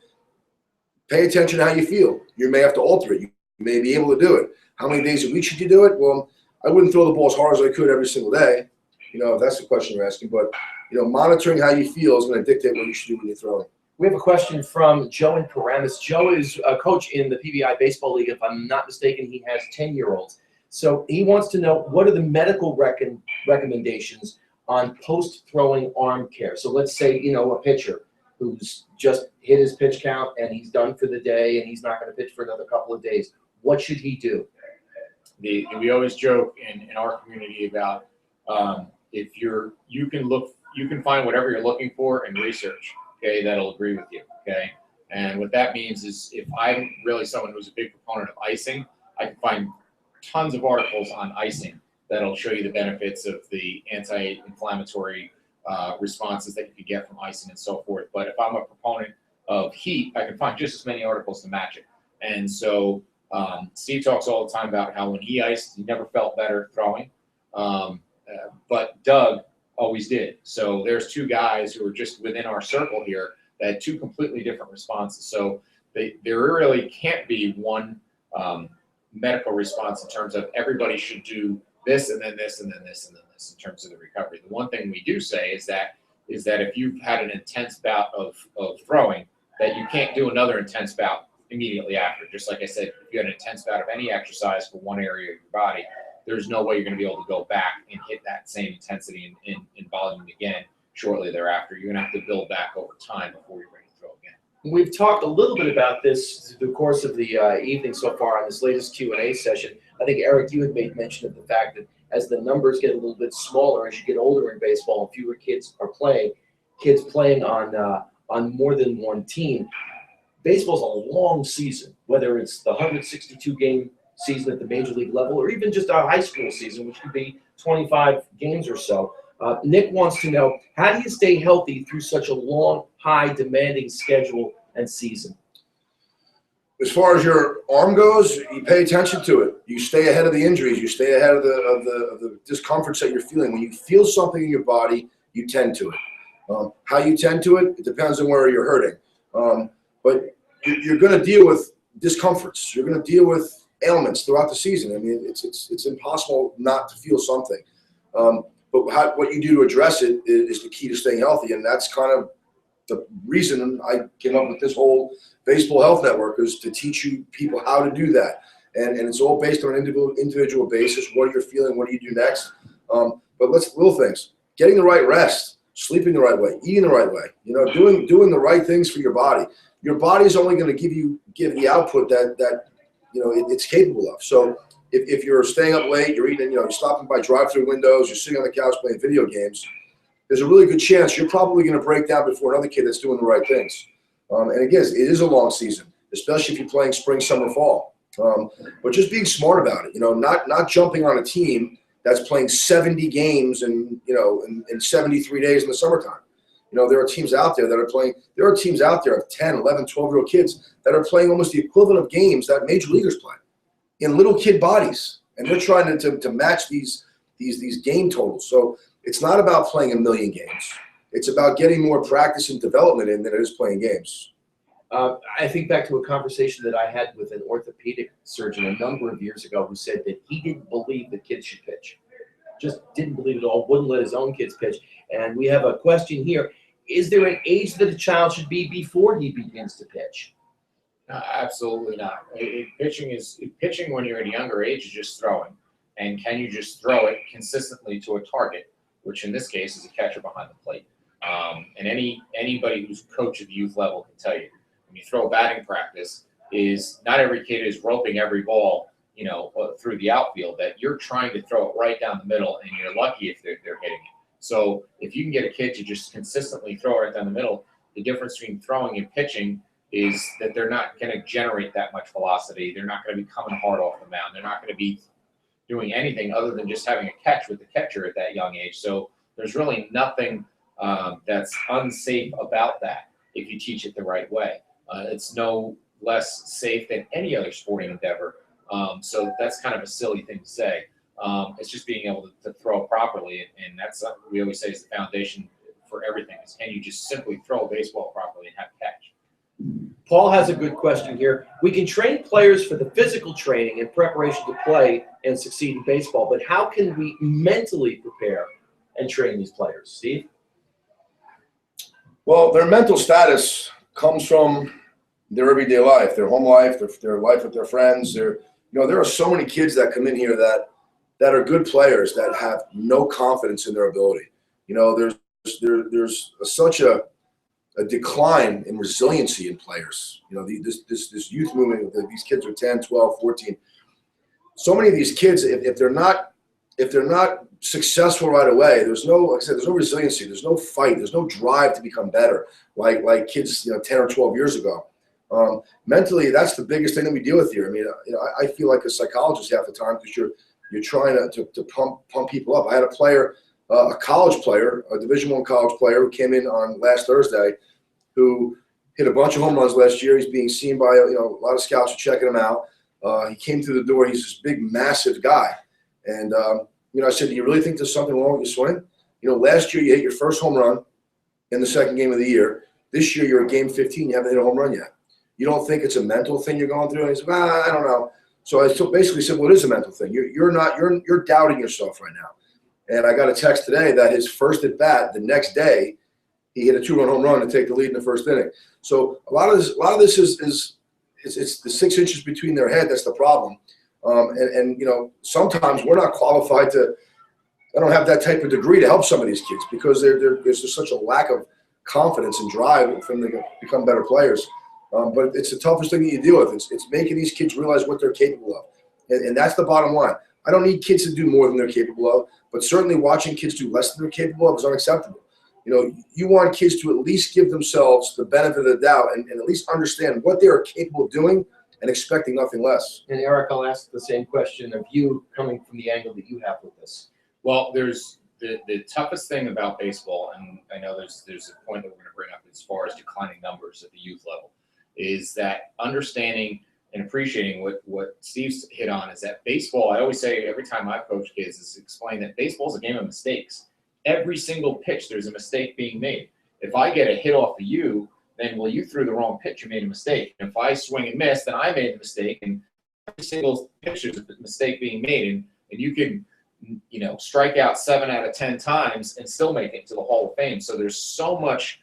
pay attention to how you feel. You may have to alter it. You may be able to do it. How many days a week should you do it? Well, I wouldn't throw the ball as hard as I could every single day. If that's the question you're asking. But, monitoring how you feel is going to dictate what you should do when you're throwing. We have a question from Joe in Paramus. Joe is a coach in the PBI Baseball League. If I'm not mistaken, he has 10-year-olds. So he wants to know, what are the medical recommendations on post-throwing arm care? So let's say, a pitcher who's just hit his pitch count and he's done for the day and he's not going to pitch for another couple of days. What should he do? We always joke in our community about if you can find whatever you're looking for in research, okay, that'll agree with you, okay? And what that means is if I'm really someone who's a big proponent of icing, I can find tons of articles on icing that'll show you the benefits of the anti-inflammatory responses that you can get from icing and so forth. But if I'm a proponent of heat, I can find just as many articles to match it. And so Steve talks all the time about how when he iced, he never felt better throwing, but Doug always did. So there's two guys who are just within our circle here that had two completely different responses. So there really can't be one medical response in terms of everybody should do this and then this and then this and then this in terms of the recovery. The one thing we do say is that if you've had an intense bout of throwing, that you can't do another intense bout immediately after. Just like I said, if you had an intense bout of any exercise for one area of your body, there's no way you're going to be able to go back and hit that same intensity and volume again shortly thereafter. You're going to have to build back over time before you're ready to throw again. We've talked a little bit about this through the course of the evening so far on this latest Q&A session. I think, Eric, you had made mention of the fact that as the numbers get a little bit smaller, as you get older in baseball and fewer kids are playing, kids playing on more than one team, baseball's a long season, whether it's the 162-game season at the major league level or even just a high school season, which could be 25 games or so. Nick wants to know, how do you stay healthy through such a long, high, demanding schedule and season? As far as your arm goes, you pay attention to it. You stay ahead of the injuries. You stay ahead of the discomforts that you're feeling. When you feel something in your body, you tend to it. How you tend to it, it depends on where you're hurting. But you're going to deal with discomforts. You're going to deal with ailments throughout the season. I mean, it's impossible not to feel something. But what you do to address it is the key to staying healthy, and that's kind of the reason I came up with this whole baseball health network, is to teach you people how to do that. And it's all based on an individual basis. What you're feeling, what do you do next? But little things: getting the right rest, sleeping the right way, eating the right way. Doing the right things for your body. Your body's only going to give the output that it's capable of. So if you're staying up late, you're eating, you're stopping by drive-through windows, you're sitting on the couch playing video games, there's a really good chance you're probably going to break down before another kid that's doing the right things. And again, it is a long season, especially if you're playing spring, summer, fall. But just being smart about it, not jumping on a team that's playing 70 games in 73 days in the summertime. There are teams out there that are playing. There are teams out there of 10, 11, 12-year-old kids that are playing almost the equivalent of games that major leaguers play in little kid bodies, and they're trying to match these game totals. So it's not about playing a million games. It's about getting more practice and development in than it is playing games. I think back to a conversation that I had with an orthopedic surgeon a number of years ago, who said that he didn't believe that kids should pitch. Just didn't believe it at all, wouldn't let his own kids pitch. And we have a question here. Is there an age that a child should be before he begins to pitch? Absolutely not. Pitching when you're at a younger age is just throwing. And can you just throw it consistently to a target, which in this case is a catcher behind the plate. And anybody who's coach at the youth level can tell you, when you throw a batting practice, is not every kid is roping every ball through the outfield, that you're trying to throw it right down the middle, and you're lucky if they're hitting it. So if you can get a kid to just consistently throw it right down the middle, the difference between throwing and pitching is that they're not going to generate that much velocity. They're not going to be coming hard off the mound. They're not going to be doing anything other than just having a catch with the catcher at that young age. So there's really nothing that's unsafe about that if you teach it the right way. It's no less safe than any other sporting endeavor. So that's kind of a silly thing to say. It's just being able to throw properly, and that's what we always say is the foundation for everything. Is can you just simply throw a baseball properly and have a catch? Paul has a good question here. We can train players for the physical training and preparation to play and succeed in baseball, but how can we mentally prepare and train these players? Steve? Well, their mental status comes from their everyday life, their home life, their life with their friends. There are so many kids that come in here that are good players that have no confidence in their ability. There's such a decline in resiliency in players. This youth movement, these kids are 10, 12, 14. So many of these kids, if they're not successful right away, there's no resiliency, there's no fight, there's no drive to become better like kids 10 or 12 years ago. Mentally, that's the biggest thing that we deal with here. I mean, I feel like a psychologist half the time, because you're trying to pump people up. I had a player, a college player, a Division I college player, who came in on last Thursday, who hit a bunch of home runs last year. He's being seen by a lot of scouts are checking him out. He came through the door. He's this big, massive guy, and I said, "Do you really think there's something wrong with your swing? Last year you hit your first home run in the second game of the year. This year you're at game 15. You haven't hit a home run yet. You don't think it's a mental thing you're going through?" And he said, "I don't know." So I basically said, "Well, it is a mental thing. You're doubting yourself right now." And I got a text today that his first at bat the next day, he hit a 2-run home run to take the lead in the first inning. So a lot of this is it's the 6 inches between their head that's the problem. And sometimes we're not qualified to. I don't have that type of degree to help some of these kids, because there's just such a lack of confidence and drive for them to become better players. But it's the toughest thing that you deal with. It's making these kids realize what they're capable of, and that's the bottom line. I don't need kids to do more than they're capable of, but certainly watching kids do less than they're capable of is unacceptable. You want kids to at least give themselves the benefit of the doubt and at least understand what they are capable of doing and expecting nothing less. And Eric, I'll ask the same question of you, coming from the angle that you have with this. Well, there's the toughest thing about baseball, and I know there's a point that we're going to bring up as far as declining numbers at the youth level, is that understanding and appreciating what Steve's hit on, is that baseball, I always say every time I've coached kids, is explain that baseball is a game of mistakes. every single pitch there's a mistake being made. If I get a hit off of you, then, well, you threw the wrong pitch, you made a mistake. And if I swing and miss, then I made a mistake. And every single pitch there's a mistake being made. And you can, strike out 7 out of 10 times and still make it to the Hall of Fame. So there's so much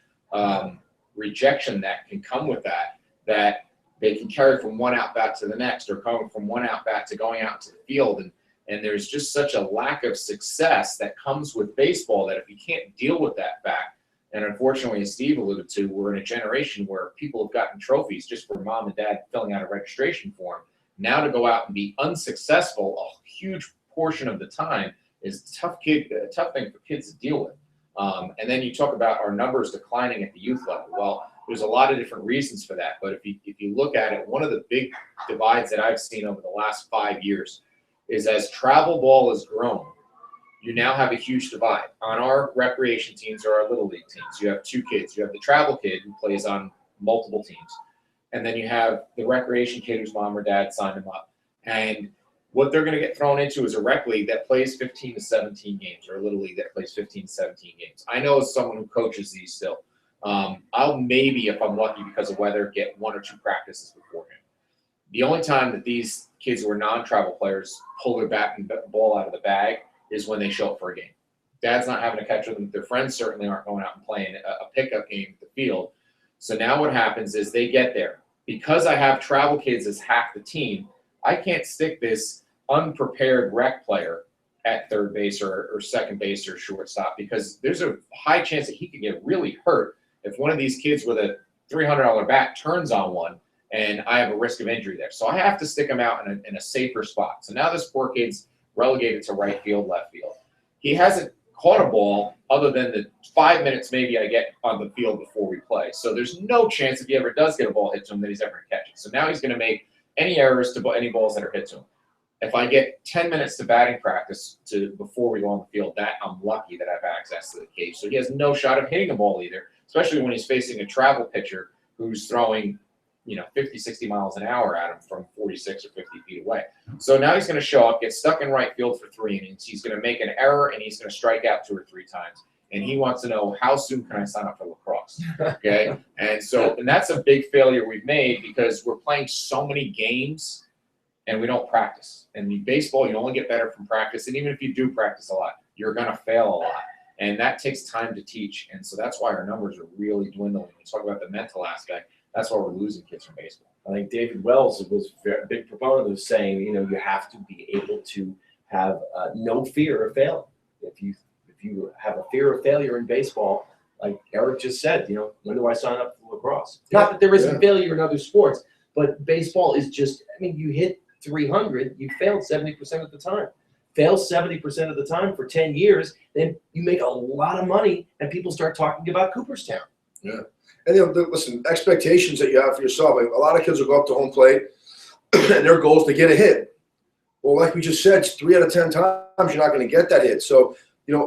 rejection that can come with that they can carry from one out bat to the next, or going from one out bat to going out to the field. And there's just such a lack of success that comes with baseball that if you can't deal with that fact, and unfortunately, as Steve alluded to, we're in a generation where people have gotten trophies just for mom and dad filling out a registration form. Now to go out and be unsuccessful a huge portion of the time is a tough thing for kids to deal with. And then you talk about our numbers declining at the youth level. Well, there's a lot of different reasons for that. But if you look at it, one of the big divides that I've seen over the last 5 years is as travel ball has grown, you now have a huge divide. On our recreation teams or our little league teams, you have 2 kids. You have the travel kid who plays on multiple teams. And then you have the recreation kid whose mom or dad signed him up. And what they're going to get thrown into is a rec league that plays 15 to 17 games, or a little league that plays 15 to 17 games. I know as someone who coaches these still, I'll maybe, if I'm lucky because of weather, get 1 or 2 practices beforehand. The only time that these kids who are non-travel players pull their bat and ball out of the bag is when they show up for a game. Dad's not having to catch them. Their friends certainly aren't going out and playing a pickup game at the field. So now what happens is they get there. Because I have travel kids as half the team, I can't stick this unprepared rec player at third base or second base or shortstop, because there's a high chance that he could get really hurt if one of these kids with a $300 bat turns on one, and I have a risk of injury there. So I have to stick him out in a safer spot. So now this poor kid's relegated to right field, left field. He hasn't caught a ball other than the 5 minutes maybe I get on the field before we play. So there's no chance if he ever does get a ball hit to him that he's ever going to catch it. So now he's going to make any errors to any balls that are hit to him. If I get 10 minutes to batting practice before we go on the field, that I'm lucky that I have access to the cage. So he has no shot of hitting a ball either, especially when he's facing a travel pitcher who's throwing 50, 60 miles an hour at him from 46 or 50 feet away. So now he's going to show up, get stuck in right field for 3 innings. He's going to make an error, and he's going to strike out 2 or 3 times. And he wants to know, how soon can I sign up for lacrosse? Okay? And that's a big failure we've made, because we're playing so many games and we don't practice. And in baseball, you only get better from practice. And even if you do practice a lot, you're going to fail a lot. And that takes time to teach. And so that's why our numbers are really dwindling. When we talk about the mental aspect, that's why we're losing kids from baseball. I think David Wells was a big proponent of saying, you have to be able to have no fear of failing. If you have a fear of failure in baseball, like Eric just said, when do I sign up for lacrosse? Not that there isn't failure in other sports, but baseball is just, you hit 300, you failed 70% of the time. Fail 70% of the time for 10 years, then you make a lot of money, and people start talking about Cooperstown. Yeah. And listen, expectations that you have for yourself. Like, a lot of kids will go up to home plate and their goal is to get a hit. Well, like we just said, 3 out of 10 times you're not going to get that hit. So,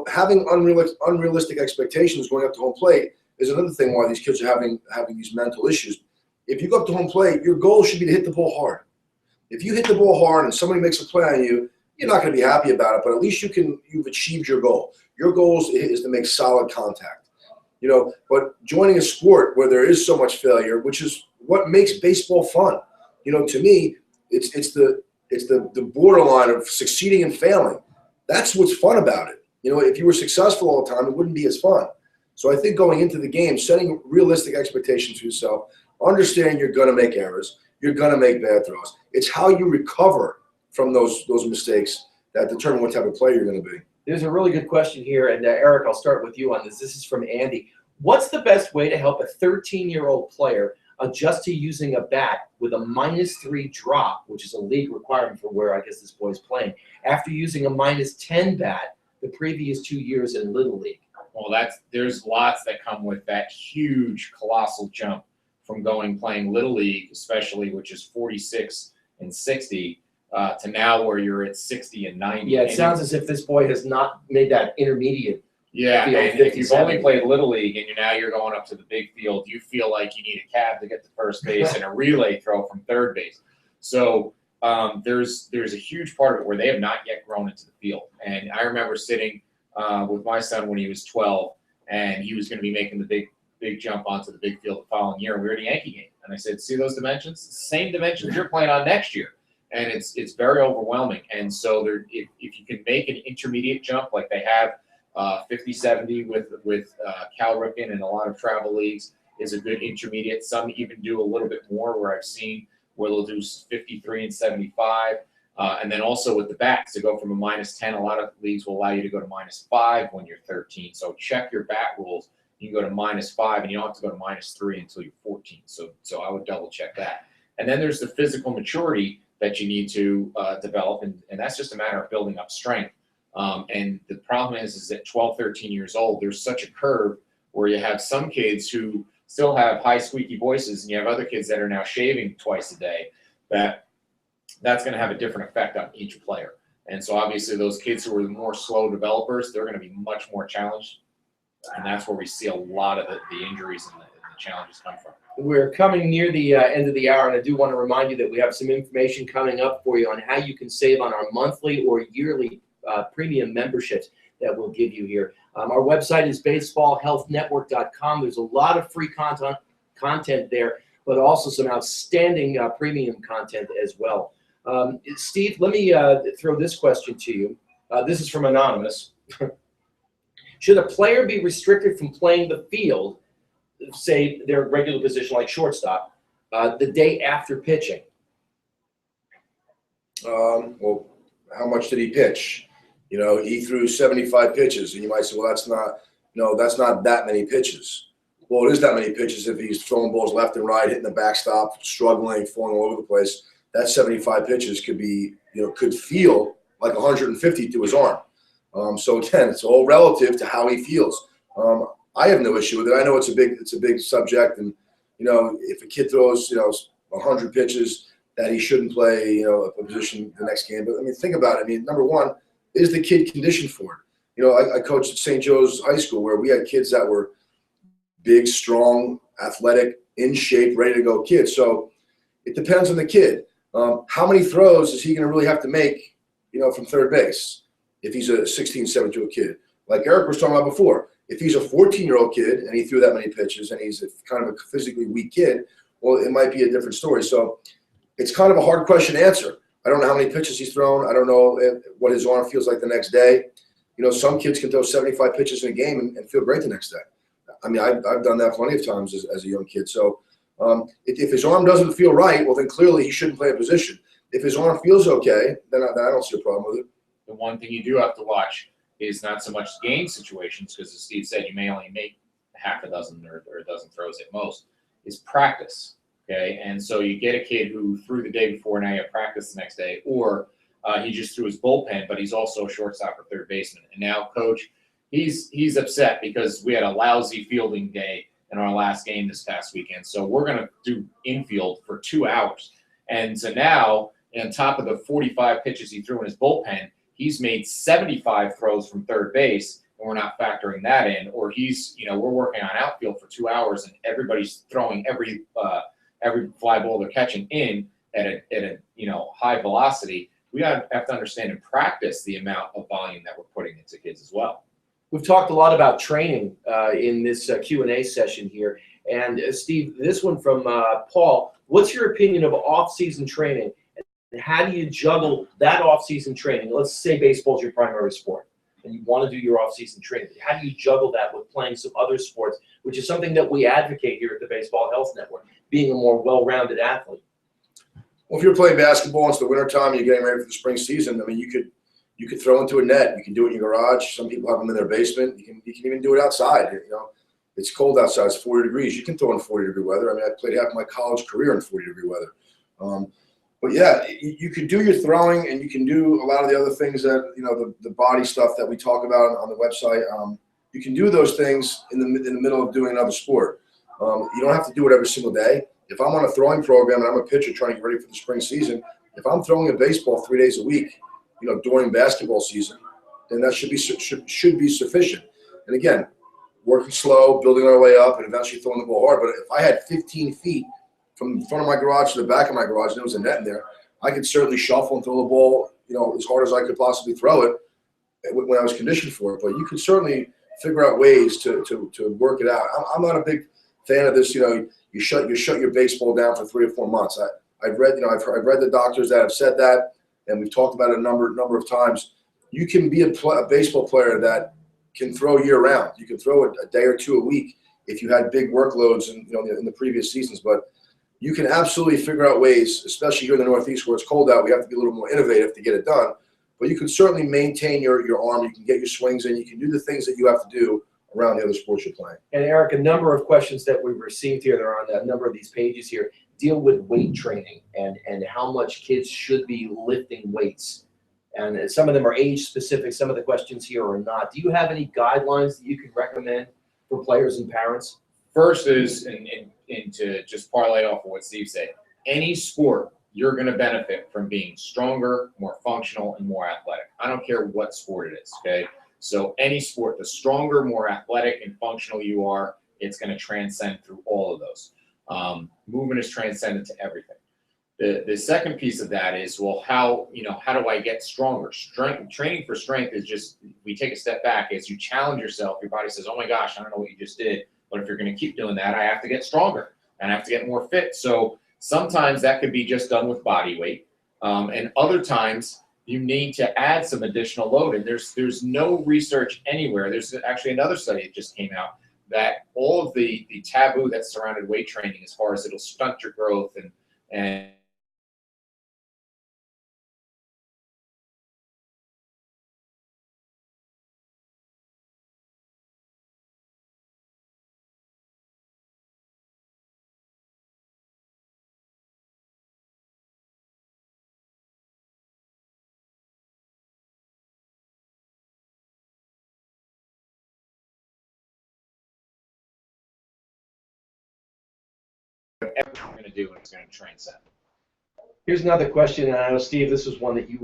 having unrealistic expectations going up to home plate is another thing why these kids are having these mental issues. If you go up to home plate, your goal should be to hit the ball hard. If you hit the ball hard and somebody makes a play on you, you're not going to be happy about it, but at least you've achieved your goal. Your goal is to make solid contact. But joining a sport where there is so much failure, which is what makes baseball fun. To me, it's the borderline of succeeding and failing. That's what's fun about it. If you were successful all the time, it wouldn't be as fun. So I think going into the game, setting realistic expectations for yourself, understanding you're going to make errors, you're going to make bad throws. It's how you recover from those mistakes that determine what type of player you're going to be. There's a really good question here, and Eric, I'll start with you on this. This is from Andy. What's the best way to help a 13-year-old player adjust to using a bat with a -3 drop, which is a league requirement for where I guess this boy's playing, after using a -10 bat the previous 2 years in Little League? Well, there's lots that come with that huge, colossal jump from playing Little League, especially, which is 46 and 60, to now where you're at 60 and 90. Yeah, it sounds as if this boy has not made that intermediate. Yeah, field, and 50, if you've 70. only played Little League and now you're going up to the big field, you feel like you need a cab to get to first base and a relay throw from third base. So there's a huge part of it where they have not yet grown into the field. And I remember sitting with my son when he was 12, and he was going to be making the big jump onto the big field the following year. We were at a Yankee game, and I said, "See those dimensions? Same dimensions you're playing on next year." And it's very overwhelming. And so if you can make an intermediate jump like they have, 50-70 with Cal Ripken and a lot of travel leagues is a good intermediate. Some even do a little bit more, where I've seen where they'll do 53 and 75. And then also with the bats, to go from a -10, a lot of leagues will allow you to go to -5 when you're 13. So check your bat rules. You can go to -5, and you don't have to go to -3 until you're 14. So I would double check that. And then there's the physical maturity that you need to develop, and that's just a matter of building up strength. And the problem is at 12, 13 years old, there's such a curve where you have some kids who still have high squeaky voices, and you have other kids that are now shaving twice a day. That's going to have a different effect on each player. And so obviously those kids who are the more slow developers, they're going to be much more challenged. And that's where we see a lot of the injuries and the challenges come from. We're coming near the end of the hour, and I do want to remind you that we have some information coming up for you on how you can save on our monthly or yearly premium memberships that we'll give you here. Our website is baseballhealthnetwork.com. There's a lot of free content there, but also some outstanding premium content as well. Steve, let me throw this question to you. This is from Anonymous. Should a player be restricted from playing the field, say their regular position like shortstop, the day after pitching? Well, how much did he pitch? You know, he threw 75 pitches, and you might say, well, that's not that many pitches. Well, it is that many pitches if he's throwing balls left and right, hitting the backstop, struggling, falling all over the place. That 75 pitches could feel like 150 to his arm. So again, it's all relative to how he feels. I have no issue with it. I know it's a big subject, and if a kid throws 100 pitches, that he shouldn't play a position the next game. But I mean, think about it. I mean, number one, is the kid conditioned for it? I coached at St. Joe's High School, where we had kids that were big, strong, athletic, in shape, ready to go kids. So it depends on the kid. How many throws is he going to really have to make, from third base if he's a 16, 17-year-old kid? Like Eric was talking about before, if he's a 14-year-old kid and he threw that many pitches and he's kind of a physically weak kid, well, it might be a different story. So it's kind of a hard question to answer. I don't know how many pitches he's thrown. I don't know what his arm feels like the next day. Some kids can throw 75 pitches in a game and feel great the next day. I mean, I've done that plenty of times as a young kid. So if his arm doesn't feel right, well, then clearly he shouldn't play a position. If his arm feels okay, then I don't see a problem with it. The one thing you do have to watch is not so much game situations, because as Steve said, you may only make half a dozen or a dozen throws at most, is practice. Okay, and so you get a kid who threw the day before, now you have practice the next day, or he just threw his bullpen, but he's also a shortstop or third baseman. And now coach, he's upset because we had a lousy fielding day in our last game this past weekend. So we're going to do infield for 2 hours. And so now, on top of the 45 pitches he threw in his bullpen, he's made 75 throws from third base, and we're not factoring that in. Or we're working on outfield for 2 hours, and everybody's throwing every fly ball they're catching in at a high velocity. We have to understand in practice the amount of volume that we're putting into kids as well. We've talked a lot about training in this Q&A session here. And Steve, this one from Paul, what's your opinion of off-season training? And how do you juggle that off-season training? Let's say baseball is your primary sport, and you want to do your off-season training. How do you juggle that with playing some other sports, which is something that we advocate here at the Baseball Health Network, being a more well-rounded athlete? Well, if you're playing basketball, it's the wintertime, you're getting ready for the spring season. I mean, you could throw into a net. You can do it in your garage. Some people have them in their basement. You can even do it outside. It's cold outside. It's 40 degrees. You can throw in 40-degree weather. I mean, I played half my college career in 40-degree weather. But yeah, you can do your throwing, and you can do a lot of the other things that the body stuff that we talk about on the website. You can do those things in the middle of doing another sport. You don't have to do it every single day. If I'm on a throwing program and I'm a pitcher trying to get ready for the spring season, if I'm throwing a baseball 3 days a week, during basketball season, then that should be sufficient. And again, working slow, building our way up, and eventually throwing the ball hard. But if I had 15 feet from the front of my garage to the back of my garage, and there was a net in there, I could certainly shuffle and throw the ball, as hard as I could possibly throw it. when I was conditioned for it. But you could certainly figure out ways to work it out. I'm not a big fan of this. You shut your baseball down for 3 or 4 months. I've read the doctors that have said that, and we've talked about it a number of times. You can be a baseball player that can throw year round. You can throw a day or two a week if you had big workloads in the previous seasons. But you can absolutely figure out ways, especially here in the Northeast where it's cold out. We have to be a little more innovative to get it done. But you can certainly maintain your arm. You can get your swings in. You can do the things that you have to do around the other sports you're playing. And Eric, a number of questions that we've received here, they're on a number of these pages here, deal with weight training and how much kids should be lifting weights. And some of them are age specific. Some of the questions here are not. Do you have any guidelines that you can recommend for players and parents? First is, and to just parlay off of what Steve said, any sport, you're going to benefit from being stronger, more functional, and more athletic. I don't care what sport it is, okay? So any sport, the stronger, more athletic, and functional you are, it's going to transcend through all of those. Movement is transcendent to everything. The second piece of that is, well, how do I get stronger? Training for strength is just, we take a step back. As you challenge yourself, your body says, oh my gosh, I don't know what you just did. But if you're going to keep doing that, I have to get stronger and I have to get more fit. So sometimes that could be just done with body weight. And other times you need to add some additional load. And there's no research anywhere. There's actually another study that just came out that all of the taboo that surrounded weight training, as far as it'll stunt your growth and whatever you're going to do, it's going to transcend. Here's another question, and I know, Steve, this is one that you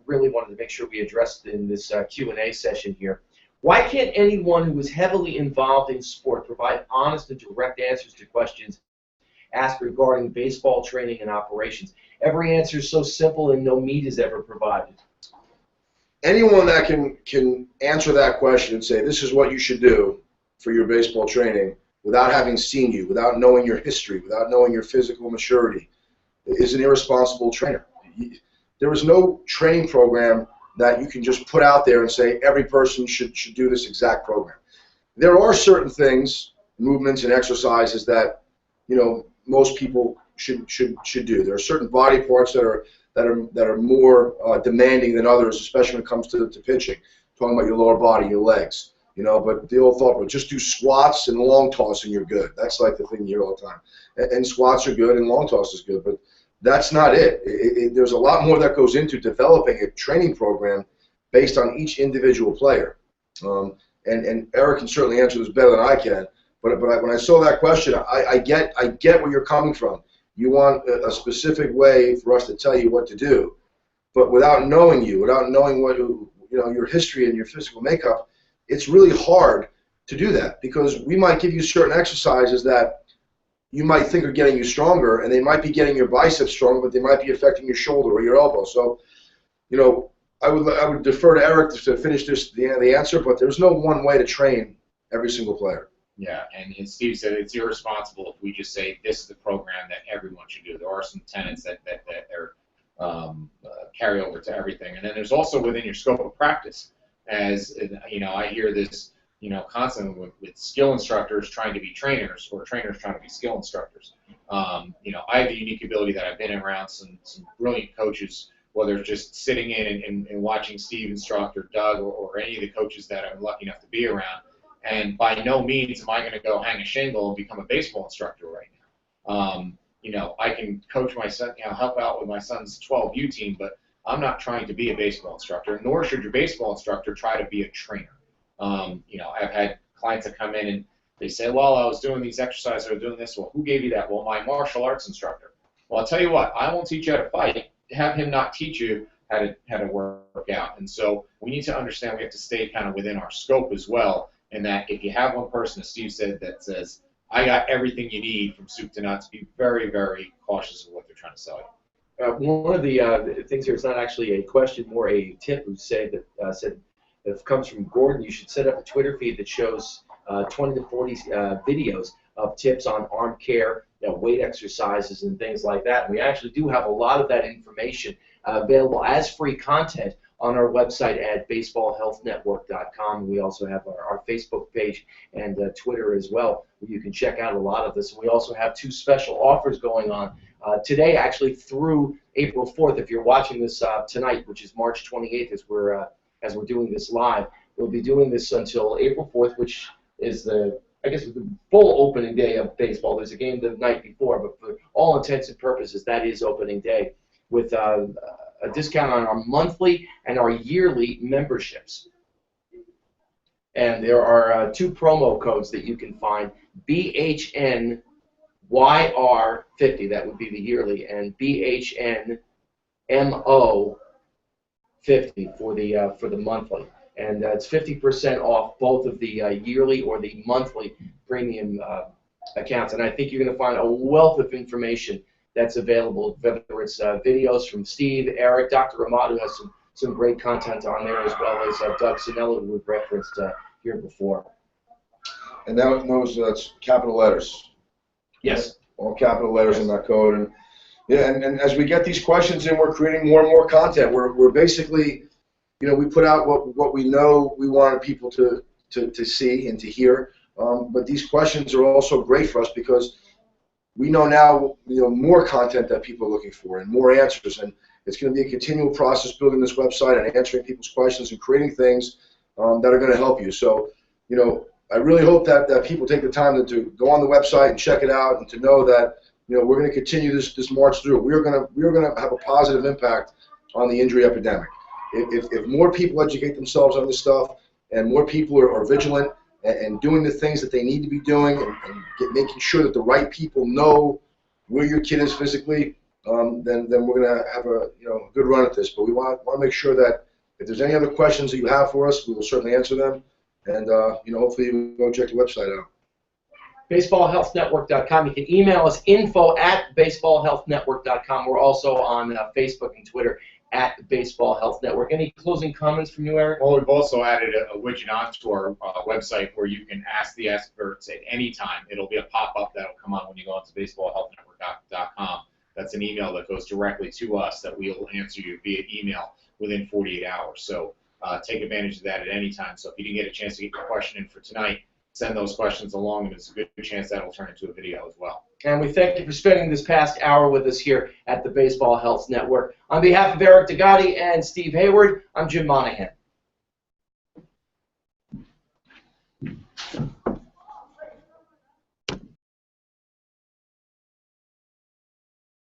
really wanted to make sure we addressed in this Q&A session here. Why can't anyone who is heavily involved in sport provide honest and direct answers to questions asked regarding baseball training and operations? Every answer is so simple and no meat is ever provided. Anyone that can answer that question and say, this is what you should do for your baseball training without having seen you, without knowing your history, without knowing your physical maturity, is an irresponsible trainer. There is no training program that you can just put out there and say every person should do this exact program. There are certain things, movements and exercises that most people should do. There are certain body parts that are more demanding than others, especially when it comes to pitching. Talking about your lower body, your legs. But the old thought, just do squats and long toss and you're good. That's like the thing you hear all the time. And squats are good and long toss is good, but that's not it. There's a lot more that goes into developing a training program based on each individual player. And Eric can certainly answer this better than I can. But when I saw that question, I get where you're coming from. You want a specific way for us to tell you what to do, but without knowing you, without knowing what your history and your physical makeup, it's really hard to do that, because we might give you certain exercises that you might think are getting you stronger, and they might be getting your biceps stronger, but they might be affecting your shoulder or your elbow. So, I would defer to Eric to finish the answer, but there's no one way to train every single player. Yeah, and Steve said it's irresponsible if we just say this is the program that everyone should do. There are some tenets that are carry over to everything, and then there's also within your scope of practice. As I hear this, constantly with skill instructors trying to be trainers or trainers trying to be skill instructors. I have the unique ability that I've been around some brilliant coaches, whether it's just sitting in and watching Steve instruct or Doug or any of the coaches that I'm lucky enough to be around. And by no means am I going to go hang a shingle and become a baseball instructor right now. I can coach my son, help out with my son's 12U team, but I'm not trying to be a baseball instructor, nor should your baseball instructor try to be a trainer. I've had clients that come in and they say, well, I was doing these exercises, I was doing this. Well, who gave you that? Well, my martial arts instructor. Well, I'll tell you what, I won't teach you how to fight. Have him not teach you how to work out. And so we need to understand we have to stay kind of within our scope as well, and that if you have one person, as Steve said, that says, I got everything you need from soup to nuts, be very, very cautious of what they're trying to sell you. One of the things here, it's not actually a question, more a tip, who said It comes from Gordon. You should set up a Twitter feed that shows 20 to 40 videos of tips on arm care, weight exercises, and things like that. And we actually do have a lot of that information available as free content on our website at baseballhealthnetwork.com. We also have our Facebook page and Twitter as well, where you can check out a lot of this. And we also have 2 special offers going on today, actually through April 4th. If you're watching this tonight, which is March 28th, as we're doing this live, we'll be doing this until April 4th, which is the full opening day of baseball. There's a game the night before, but for all intents and purposes, that is opening day, with a discount on our monthly and our yearly memberships. And there are 2 promo codes that you can find: BHNYR50, that would be the yearly, and BHNMO50 for the monthly. And it's 50% off both of the yearly or the monthly premium accounts. And I think you're going to find a wealth of information that's available, whether it's videos from Steve, Eric, Dr. Amato has some great content on there, as well as Doug Sinello, who we've referenced here before. And that's capital letters. Yes. All capital letters in that code. And yeah, and as we get these questions in, we're creating more and more content. We're basically, we put out what we know we wanted people to see and to hear. But these questions are also great for us because we know now more content that people are looking for and more answers, and it's going to be a continual process building this website and answering people's questions and creating things that are going to help you. So, I really hope that people take the time to go on the website and check it out, and to know that we're going to continue this march through. We're going to have a positive impact on the injury epidemic. If more people educate themselves on this stuff, and more people are vigilant and doing the things that they need to be doing, and making sure that the right people know where your kid is physically, then we're going to have a good run at this. But we want to make sure that if there's any other questions that you have for us, we will certainly answer them. And hopefully you go check the website out. BaseballHealthNetwork.com. You can email us info@BaseballHealthNetwork.com. We're also on Facebook and Twitter at Baseball Health Network. Any closing comments from you, Eric? Well, we've also added a widget onto our website where you can ask the experts at any time. It'll be a pop-up that'll come on when you go onto BaseballHealthNetwork.com. That's an email that goes directly to us that we'll answer you via email within 48 hours. So take advantage of that at any time. So if you didn't get a chance to get your question in for tonight, send those questions along, and there's a good chance that'll turn into a video as well. And we thank you for spending this past hour with us here at the Baseball Health Network. On behalf of Eric DeGotti and Steve Hayward, I'm Jim Monahan.